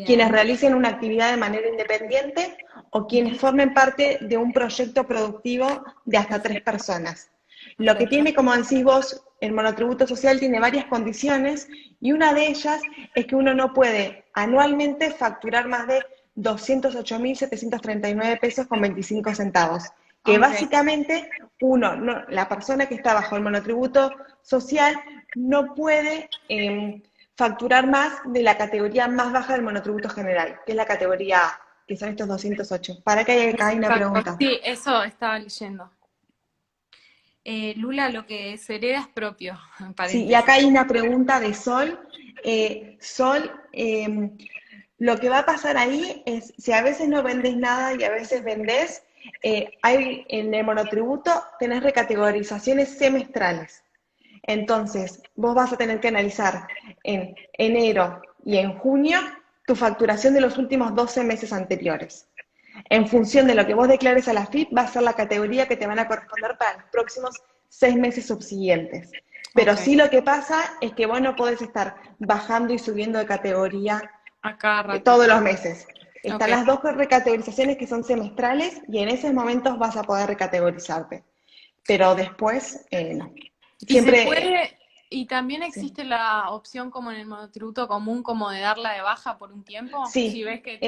quienes bien. realicen una actividad de manera independiente o quienes Ujú, formen parte de un proyecto productivo de hasta tres perfecto, personas. Lo que perfecto. tiene, como decís vos, el monotributo social tiene varias condiciones y una de ellas es que uno no puede anualmente facturar más de 208.739 pesos con 25 centavos, que Ok, básicamente la persona que está bajo el monotributo social no puede facturar más de la categoría más baja del monotributo general, que es la categoría A, que son estos 208. Para que acá hay una exacto. pregunta. Sí, eso estaba leyendo. Lula, lo que se hereda es propio, en Sí, y paréntesis. acá hay una pregunta de Sol. Sol, lo que va a pasar ahí es, si a veces no vendés nada y a veces vendés, hay en el monotributo tenés recategorizaciones semestrales. Entonces, vos vas a tener que analizar en enero y en junio tu facturación de los últimos 12 meses anteriores. En función de lo que vos declares a la FIP, va a ser la categoría que te van a corresponder para los próximos 6 meses subsiguientes. Pero Ok, sí lo que pasa es que vos no podés estar bajando y subiendo de categoría a cada rato. todos los meses. Ok. Están las dos recategorizaciones que son semestrales y en esos momentos vas a poder recategorizarte. Pero después, no. Y se Siempre, puede, y también sí, existe la opción como en el monotributo común, como de darla de baja por un tiempo. Si sí, ves que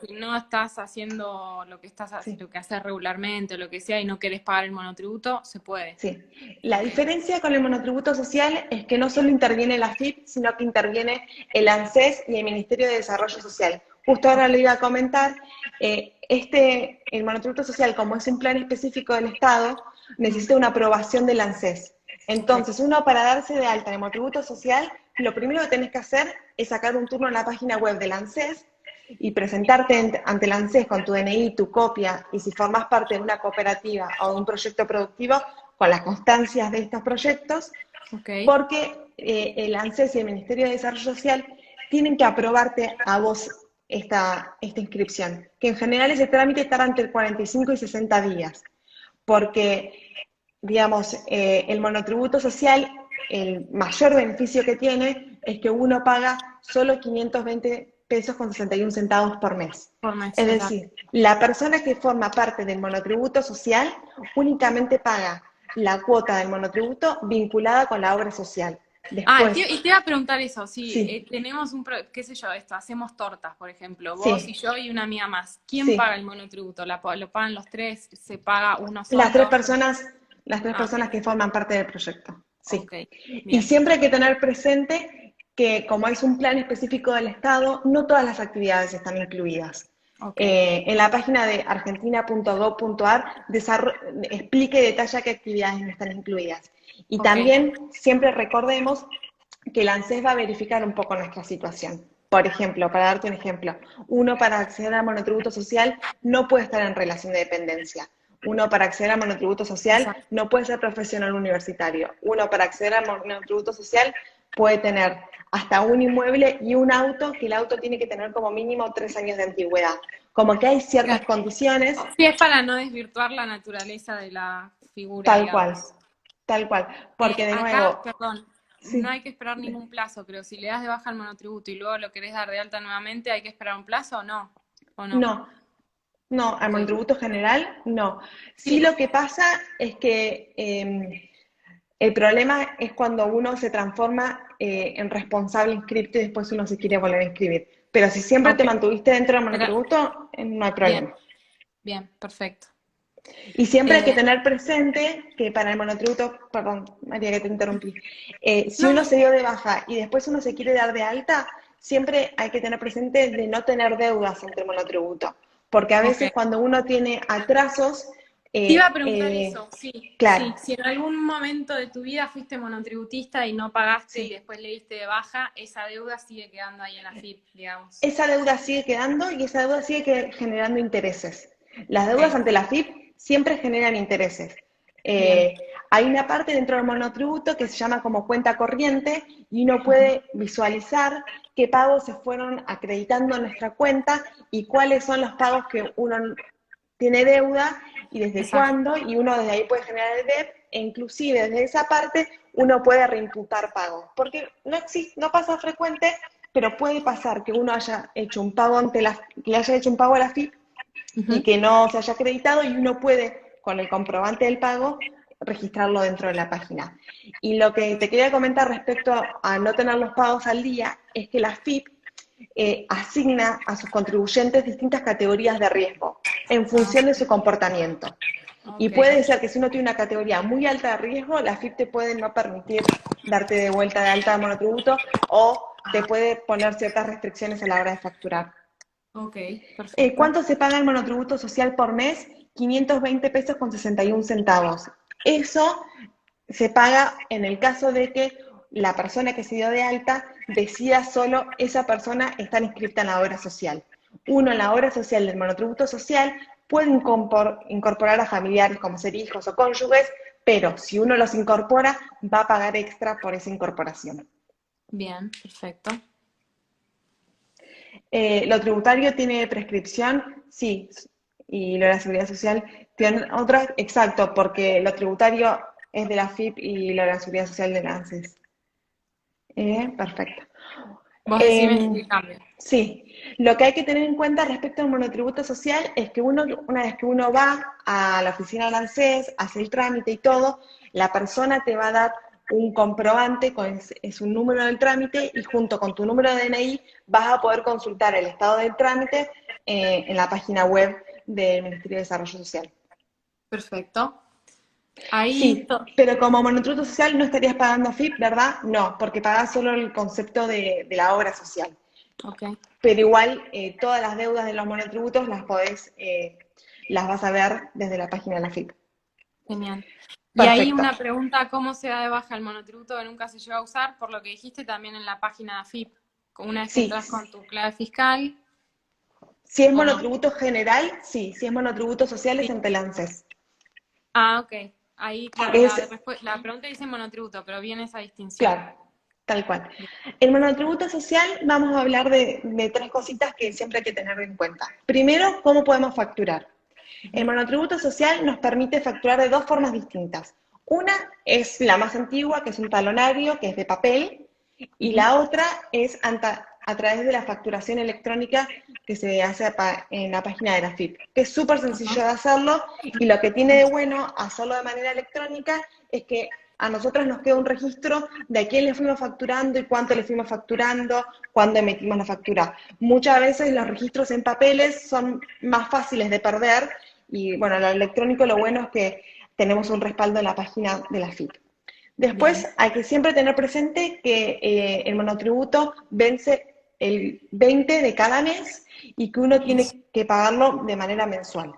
si no estás haciendo lo que lo sí. que haces regularmente o lo que sea y no querés pagar el monotributo, se puede. Sí, la Ok. diferencia con el monotributo social es que no solo interviene la AFIP, sino que interviene el ANSES y el Ministerio de Desarrollo Social. Justo ahora Ok. le iba a comentar, el monotributo social, como es un plan específico del Estado, Mm, necesita una aprobación del ANSES. ok. Entonces, uno para darse de alta en el monotributo social, lo primero que tenés que hacer es sacar un turno en la página web del ANSES y presentarte ante el ANSES con tu DNI, tu copia, y si formas parte de una cooperativa o de un proyecto productivo, con las constancias de estos proyectos, Ok. porque el ANSES y el Ministerio de Desarrollo Social tienen que aprobarte a vos esta inscripción, que en general ese trámite tarda entre 45 y 60 días, porque digamos, el monotributo social, el mayor beneficio que tiene es que uno paga solo 520 pesos con 61 centavos por mes. Por mes, Es exacto. decir, la persona que forma parte del monotributo social únicamente paga la cuota del monotributo vinculada con la obra social. Ah, Después, y te iba a preguntar eso, si sí, tenemos qué sé yo, esto, hacemos tortas, por ejemplo, vos y sí, yo y una amiga más, ¿quién paga sí. el monotributo? ¿Lo pagan los tres? ¿Se paga uno Las tres solo? personas, las tres Ah, personas que forman parte del proyecto, sí. ok, Y bien, siempre hay que tener presente que como es un plan específico del Estado, no todas las actividades están incluidas. ok, En la página de argentina.gov.ar explica y detalla qué actividades no están incluidas. Y ok, también siempre recordemos que el ANSES va a verificar un poco nuestra situación. Por ejemplo, para darte un ejemplo, uno para acceder al monotributo social no puede estar en relación de dependencia. Uno para acceder al monotributo social exacto, no puede ser profesional universitario. Uno para acceder al monotributo social puede tener hasta un inmueble y un auto, que el auto tiene que tener como mínimo 3 años de antigüedad. Como que hay ciertas claro. condiciones, Sí, es para no desvirtuar la naturaleza de la figura, tal cual, digamos. tal cual. Porque de Acá, nuevo, perdón, no sí, hay que esperar ningún plazo, creo. Si le das de baja el monotributo y luego lo querés dar de alta nuevamente, ¿hay que esperar un plazo o no? ¿O no? no, no, al Ok. monotributo general, no. Sí, Sí, lo que pasa es que el problema es cuando uno se transforma en responsable inscripto y después uno se quiere volver a inscribir. Pero si siempre ok. te mantuviste dentro del Pero, monotributo, no hay bien, problema. bien, perfecto. Y siempre hay que Eh, tener presente que para el monotributo, perdón, María, que te interrumpí, si uno no, se dio de baja y después uno se quiere dar de alta, siempre hay que tener presente de no tener deudas ante el monotributo, porque a ok. veces cuando uno tiene atrasos, Te iba a eh, preguntar eh, eso, sí, claro, sí. Si en algún momento de tu vida fuiste monotributista y no pagaste y sí, después le diste de baja, esa deuda sigue quedando ahí en la FIP, digamos. esa deuda sigue quedando y esa deuda sigue generando intereses. Las Ok, deudas ante la FIP siempre generan intereses. bien. Eh, Hay una parte dentro del monotributo que se llama como cuenta corriente y uno Ujú, puede visualizar qué pagos se fueron acreditando en nuestra cuenta y cuáles son los pagos que uno tiene deuda y desde exacto. cuándo, y uno desde ahí puede generar el DEP, e inclusive desde esa parte uno puede reimputar pagos, porque no existe, no pasa frecuente, pero puede pasar que uno haya hecho un pago que le haya hecho un pago a la FIP y Ujú, que no se haya acreditado y uno puede, con el comprobante del pago, registrarlo dentro de la página. Y lo que te quería comentar respecto a no tener los pagos al día es que la FIP asigna a sus contribuyentes distintas categorías de riesgo en ah, función de su comportamiento. Y ok, puede ser que si uno tiene una categoría muy alta de riesgo, la FIP te puede no permitir darte de vuelta de alta de monotributo o te puede poner ciertas restricciones a la hora de facturar. ok, perfecto. ¿Cuánto se paga el monotributo social por mes? 520 pesos con 61 centavos. Eso se paga en el caso de que la persona que se dio de alta decida solo esa persona estar inscrita en la obra social. Uno en la obra social del monotributo social puede incorporar a familiares como ser hijos o cónyuges, pero si uno los incorpora va a pagar extra por esa incorporación. Bien, perfecto. ¿Lo tributario tiene prescripción? Sí. Y lo de la seguridad social tiene otra, exacto, porque lo tributario es de la FIP y lo de la seguridad social de la ANSES. Perfecto. Vos decime Eh, el cambio. sí, lo que hay que tener en cuenta respecto al monotributo social es que uno, una vez que uno va a la oficina del ANSES, hace el trámite y todo, la persona te va a dar un comprobante, es un número del trámite y junto con tu número de DNI vas a poder consultar el estado del trámite en la página web del Ministerio de Desarrollo Social. Perfecto. Ahí, Sí, pero como monotributo social no estarías pagando FIP, ¿verdad? No, porque pagás solo el concepto de la obra social. ok, Pero igual todas las deudas de los monotributos las vas a ver desde la página de la FIP. genial. Y ahí Perfecto. una pregunta, ¿cómo se da de baja el monotributo que nunca se llegó a usar? Por lo que dijiste también en la página de AFIP. Una vez que Sí, entras con tu clave fiscal, si es ¿o no? monotributo general, sí, si es monotributo social es Sí. ante el ANSES. Ah, ok. Ahí, claro, Es, la pregunta dice monotributo, pero viene esa distinción. claro, tal cual. Bien. El monotributo social vamos a hablar de tres cositas que siempre hay que tener en cuenta. Primero, ¿cómo podemos facturar? El Ujú. monotributo social nos permite facturar de dos formas distintas. Una es la más antigua, que es un talonario, que es de papel, y Ujú. la otra es a través de la facturación electrónica que se hace en la página de la FIP, que es súper Ajá. sencillo de hacerlo, y lo que tiene de bueno hacerlo de manera electrónica es que a nosotros nos queda un registro de a quién le fuimos facturando y cuánto le fuimos facturando, cuándo emitimos la factura. Muchas veces los registros en papeles son más fáciles de perder y bueno, lo electrónico lo bueno es que tenemos un respaldo en la página de la FIP. Después Bien, hay que siempre tener presente que el monotributo vence el 20 de cada mes y que uno bien, tiene que pagarlo de manera mensual.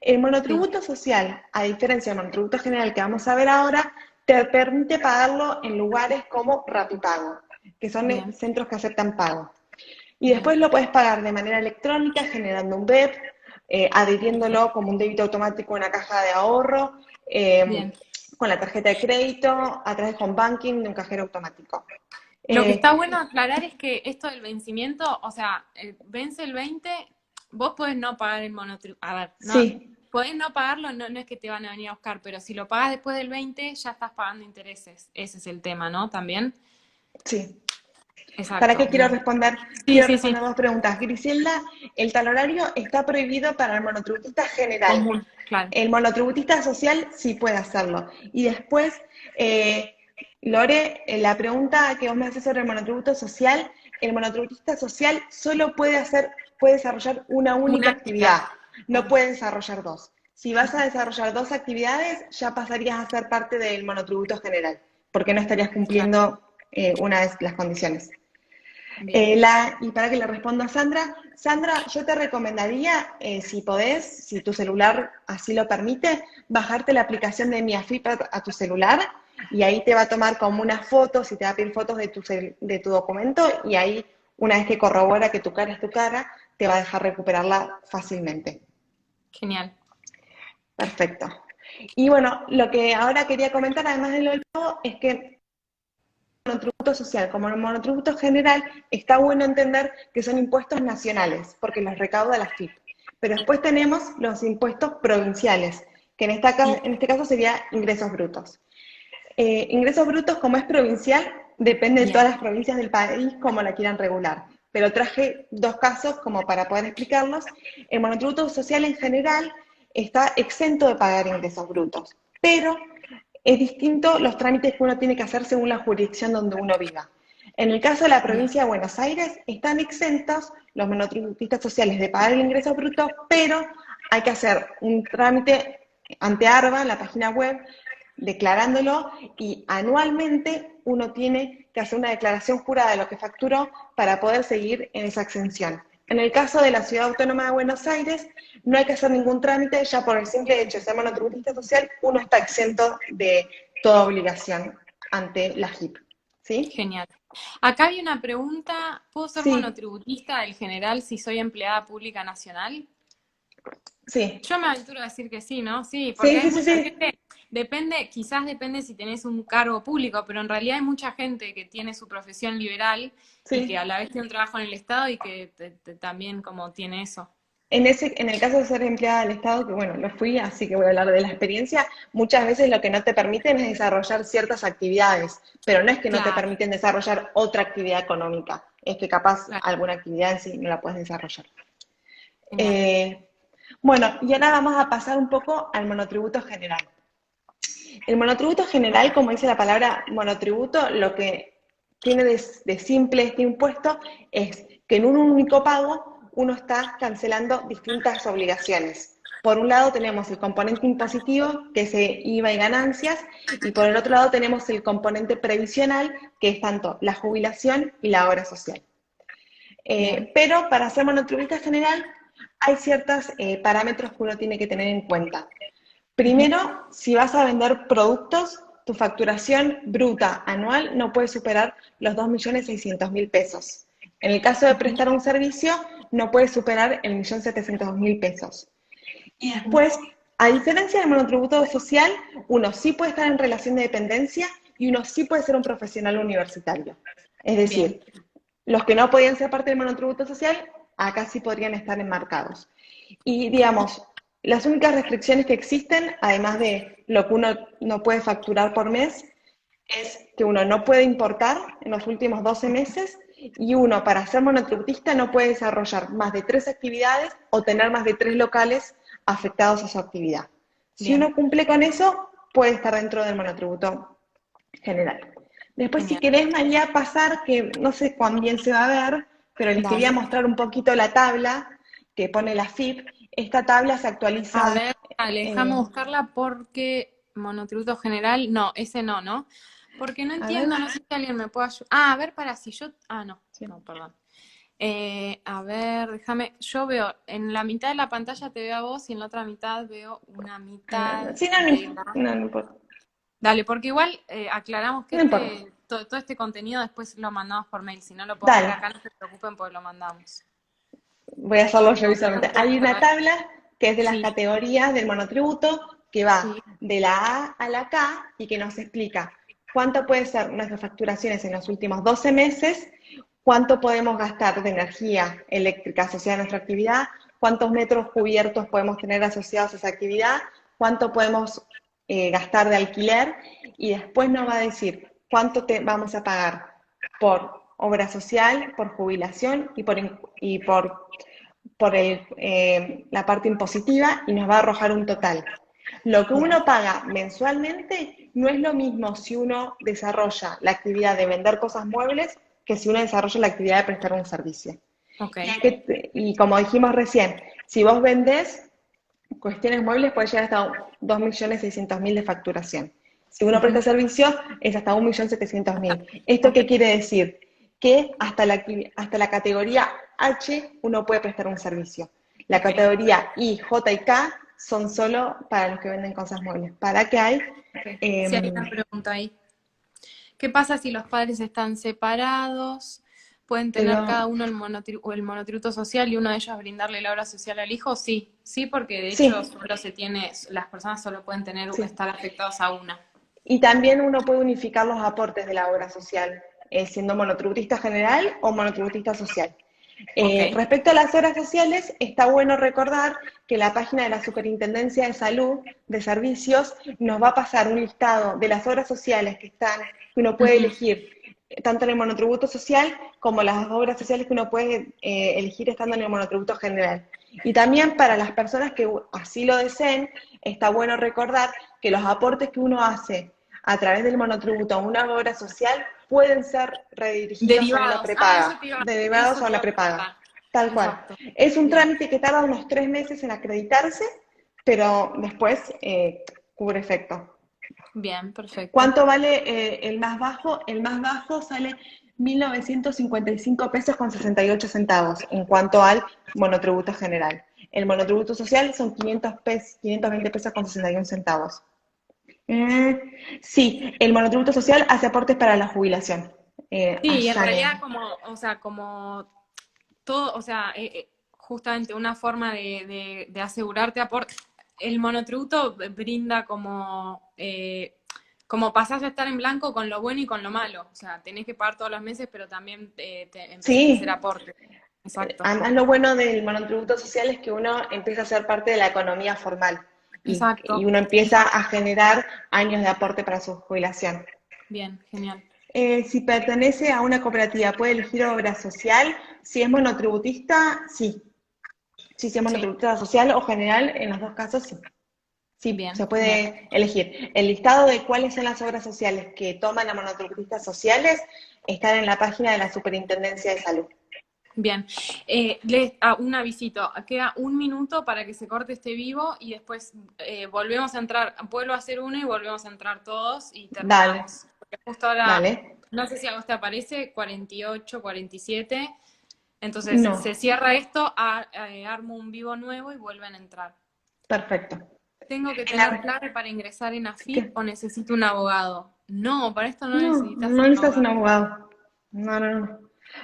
El sí, monotributo social, a diferencia del monotributo general que vamos a ver ahora, te permite pagarlo en lugares como Rapipago, que son bien, centros que aceptan pago. Y bien, después lo puedes pagar de manera electrónica, generando un BEP, adhiriéndolo como un débito automático a una caja de ahorro, bien. con la tarjeta de crédito, a través de home banking, de un cajero automático. Lo que está Eh, bueno aclarar es que esto del vencimiento, o sea, vence el 20, vos podés no pagar el monotributo. A ver, no, sí, podés no pagarlo, no, no es que te van a venir a buscar, pero si lo pagas después del 20, ya estás pagando intereses. Ese es el tema, ¿no? También. sí. ¿Para Exacto, qué quiero bien. responder? Sí, Quiero sí, sí. responder dos preguntas. Griselda, el talonario está prohibido para el monotributista general. Común, claro. El monotributista social sí puede hacerlo. Y después, eh, Lore, la pregunta que vos me haces sobre el monotributista social solo puede desarrollar una única Una actividad. actividad, no Claro. puede desarrollar dos. Si vas a desarrollar dos actividades, ya pasarías a ser parte del monotributo general, porque no estarías Claro. cumpliendo una de las condiciones. Bien. Y para que le responda a Sandra, Sandra, yo te recomendaría, si podés, si tu celular así lo permite, bajarte la aplicación de MiAFIP a tu celular y ahí te va a tomar como unas fotos y te va a pedir fotos de tu documento y ahí, una vez que corrobora que tu cara es tu cara, te va a dejar recuperarla fácilmente. Genial. Perfecto. Y bueno, lo que ahora quería comentar, además de lo del pago, es que monotributo social como el monotributo general, está bueno entender que son impuestos nacionales, porque los recauda la FIP. Pero después tenemos los impuestos provinciales, que en este caso sería ingresos brutos. Ingresos brutos, como es provincial, depende de Bien. todas las provincias del país como la quieran regular. Pero traje dos casos como para poder explicarlos. El monotributo social en general está exento de pagar ingresos brutos, pero es distinto los trámites que uno tiene que hacer según la jurisdicción donde uno viva. En el caso de la Bien. provincia de Buenos Aires, están exentos los monotributistas sociales de pagar el ingreso bruto, pero hay que hacer un trámite ante ARBA, en la página web, declarándolo y anualmente uno tiene que hacer una declaración jurada de lo que facturó para poder seguir en esa exención. En el caso de la Ciudad Autónoma de Buenos Aires, no hay que hacer ningún trámite, ya por el simple hecho de ser monotributista social, uno está exento de toda obligación ante la JIP. ¿Sí? Genial. Acá hay una pregunta. ¿Puedo ser Sí, monotributista del general si soy empleada pública nacional? sí, Yo me aventuro a decir que sí, ¿no? Sí, porque sí, hay sí, sí, mucha sí, gente, depende, quizás depende si tenés un cargo público, pero en realidad hay mucha gente que tiene su profesión liberal y que a sí. la vez tiene un trabajo en el Estado y que también como tiene eso. En el caso de ser empleada del Estado, que bueno, lo fui, así que voy a hablar de la experiencia, muchas veces lo que no te permiten es desarrollar ciertas actividades, pero no es que no te Claro, permiten desarrollar otra actividad económica, es que capaz claro, alguna actividad en sí no la puedes desarrollar. genial. Eh, bueno, y ahora vamos a pasar un poco al monotributo general. El monotributo general, como dice la palabra monotributo, lo que tiene de simple este impuesto es que en un único pago uno está cancelando distintas obligaciones. Por un lado tenemos el componente impositivo, que es IVA y ganancias, y por el otro lado tenemos el componente previsional, que es tanto la jubilación y la obra social. Bien, Pero para ser monotributista general hay ciertos parámetros que uno tiene que tener en cuenta. ujú, Primero, si vas a vender productos, tu facturación bruta anual no puede superar los 2.600.000 pesos. En el caso de ujú, prestar un servicio, no puede superar el 1.700.000 pesos. Y ujú. después, a diferencia del monotributo social, uno sí puede estar en relación de dependencia y uno sí puede ser un profesional universitario. Es Bien, decir, los que no podían ser parte del monotributo social, acá sí podrían estar enmarcados. Y digamos, Las únicas restricciones que existen, además de lo que uno no puede facturar por mes, es que uno no puede importar en los últimos 12 meses y uno, para ser monotributista, no puede desarrollar más de 3 actividades o tener más de 3 locales afectados a su actividad. Si Bien, uno cumple con eso, puede estar dentro del monotributo general. Después, si genial. querés, María, pasar, que no sé cuán bien se va a ver, pero les quería Dale. mostrar un poquito la tabla que pone la FIP. Esta tabla se A actualiza. ver, dale, déjame buscarla porque monotributo general, no, ese no, ¿no? Porque no A ver, entiendo, no sé si alguien me puede ayudar. Ah, a ver, para si yo. Ah, no, sí. no, perdón. A ver, déjame. Yo veo, en la mitad de la pantalla te veo a vos y en la otra mitad veo una mitad Sí, no, de la. no, no importa. Dale, porque igual aclaramos que No importa. todo este contenido después lo mandamos por mail. Si no lo puedo ver Dale, acá, no se preocupen porque lo mandamos. voy a hacerlo yo visualmente. Hay A una ver, tabla que es de las sí, categorías del monotributo que va sí. de la A a la K y que nos explica cuánto puede ser nuestras facturaciones en los últimos 12 meses, cuánto podemos gastar de energía eléctrica asociada a nuestra actividad, cuántos metros cubiertos podemos tener asociados a esa actividad, cuánto podemos gastar de alquiler y después nos va a decir cuánto vamos a pagar por obra social, por jubilación y por la parte impositiva y nos va a arrojar un total. Lo que Bien. uno paga mensualmente no es lo mismo si uno desarrolla la actividad de vender cosas muebles que si uno desarrolla la actividad de prestar un servicio. Ok. Y como dijimos recién, si vos vendés cuestiones muebles puede llegar hasta 2.600.000 de facturación. Si uno Ujú. presta servicio es hasta 1.700.000. ¿Esto Ok. qué quiere decir? Que hasta la categoría H uno puede prestar un servicio. La Ok. categoría I, J y K son solo para los que venden cosas muebles. ¿Para qué hay? Ok. Si hay Eh, una pregunta ahí. ¿Qué pasa si los padres están separados? ¿Pueden tener cada pero uno el monotributo social y uno de ellos brindarle la obra social al hijo? Sí, sí, porque de hecho sí, solo las personas solo pueden sí. estar afectados a una. Y también uno puede unificar los aportes de la obra social, siendo monotributista general o monotributista social. Ok. Respecto a las obras sociales, está bueno recordar que la página de la Superintendencia de Salud de Servicios nos va a pasar un listado de las obras sociales que uno puede Ujú. elegir, tanto en el monotributo social como las obras sociales que uno puede elegir estando en el monotributo general. Y también para las personas que así lo deseen, está bueno recordar que los aportes que uno hace a través del monotributo a una obra social pueden ser redirigidos a una Derivados. Ah, prepaga, derivados a eso te una iba a prepaga. preguntar. Tal cual. Exacto. Es un Bien, trámite que tarda unos 3 meses en acreditarse, pero después cubre efecto. bien, perfecto. ¿Cuánto vale el más bajo? El más bajo sale 1.955 pesos con 68 centavos en cuanto al monotributo general. El monotributo social son 520 pesos con 61 centavos. Sí, el monotributo social hace aportes para la jubilación. Sí, en Allá realidad o sea, como todo, o sea, justamente una forma de asegurarte aporte. El monotributo brinda como pasás a estar en blanco con lo bueno y con lo malo. O sea, tenés que pagar todos los meses, pero también empezás a hacer sí, aporte. Exacto. además lo bueno del monotributo social es que uno empieza a ser parte de la economía formal y Exacto. uno empieza Exacto. a generar años de aporte para su jubilación. Bien, genial. Si pertenece a una cooperativa, ¿puede elegir obra social? Si es monotributista, sí. Sí, si es Sí, monotributista social o general, en los dos casos, sí. Sí, bien, se genial. puede elegir. El listado de cuáles son las obras sociales que toman a monotributistas sociales están en la página de la Superintendencia de Salud. Bien, un avisito, queda un minuto para que se corte este vivo y después volvemos a entrar, vuelvo a hacer uno y volvemos a entrar todos y Dale, terminamos. Porque justo ahora, dale. no sé si a vos te aparece, 48, 47, entonces No, se cierra esto, armo un vivo nuevo y vuelven a entrar. perfecto. ¿Tengo que En tener la- clave para ingresar en AFIP ¿Qué? o necesito un abogado? No, para esto no No, necesitas no un necesitas un abogado. abogado. No, no, no.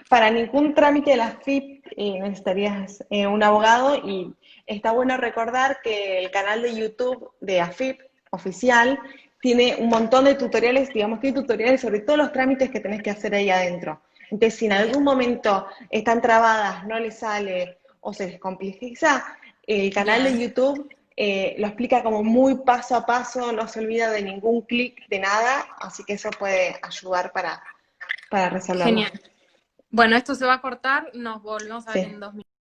Para ningún trámite de la FIP necesitarías un abogado y está bueno recordar que el canal de YouTube de AFIP oficial tiene un montón de tutoriales, digamos, tiene tutoriales sobre todos los trámites que tenés que hacer ahí adentro. Entonces, si en Bien, algún momento están trabadas, no les sale o se les complejiza, el canal de bien, YouTube lo explica como muy paso a paso, no se olvida de ningún clic, de nada, así que eso puede ayudar para resolverlo. Genial. Bueno, esto se va a cortar, nos volvemos a ver en Sí. 2 minutos.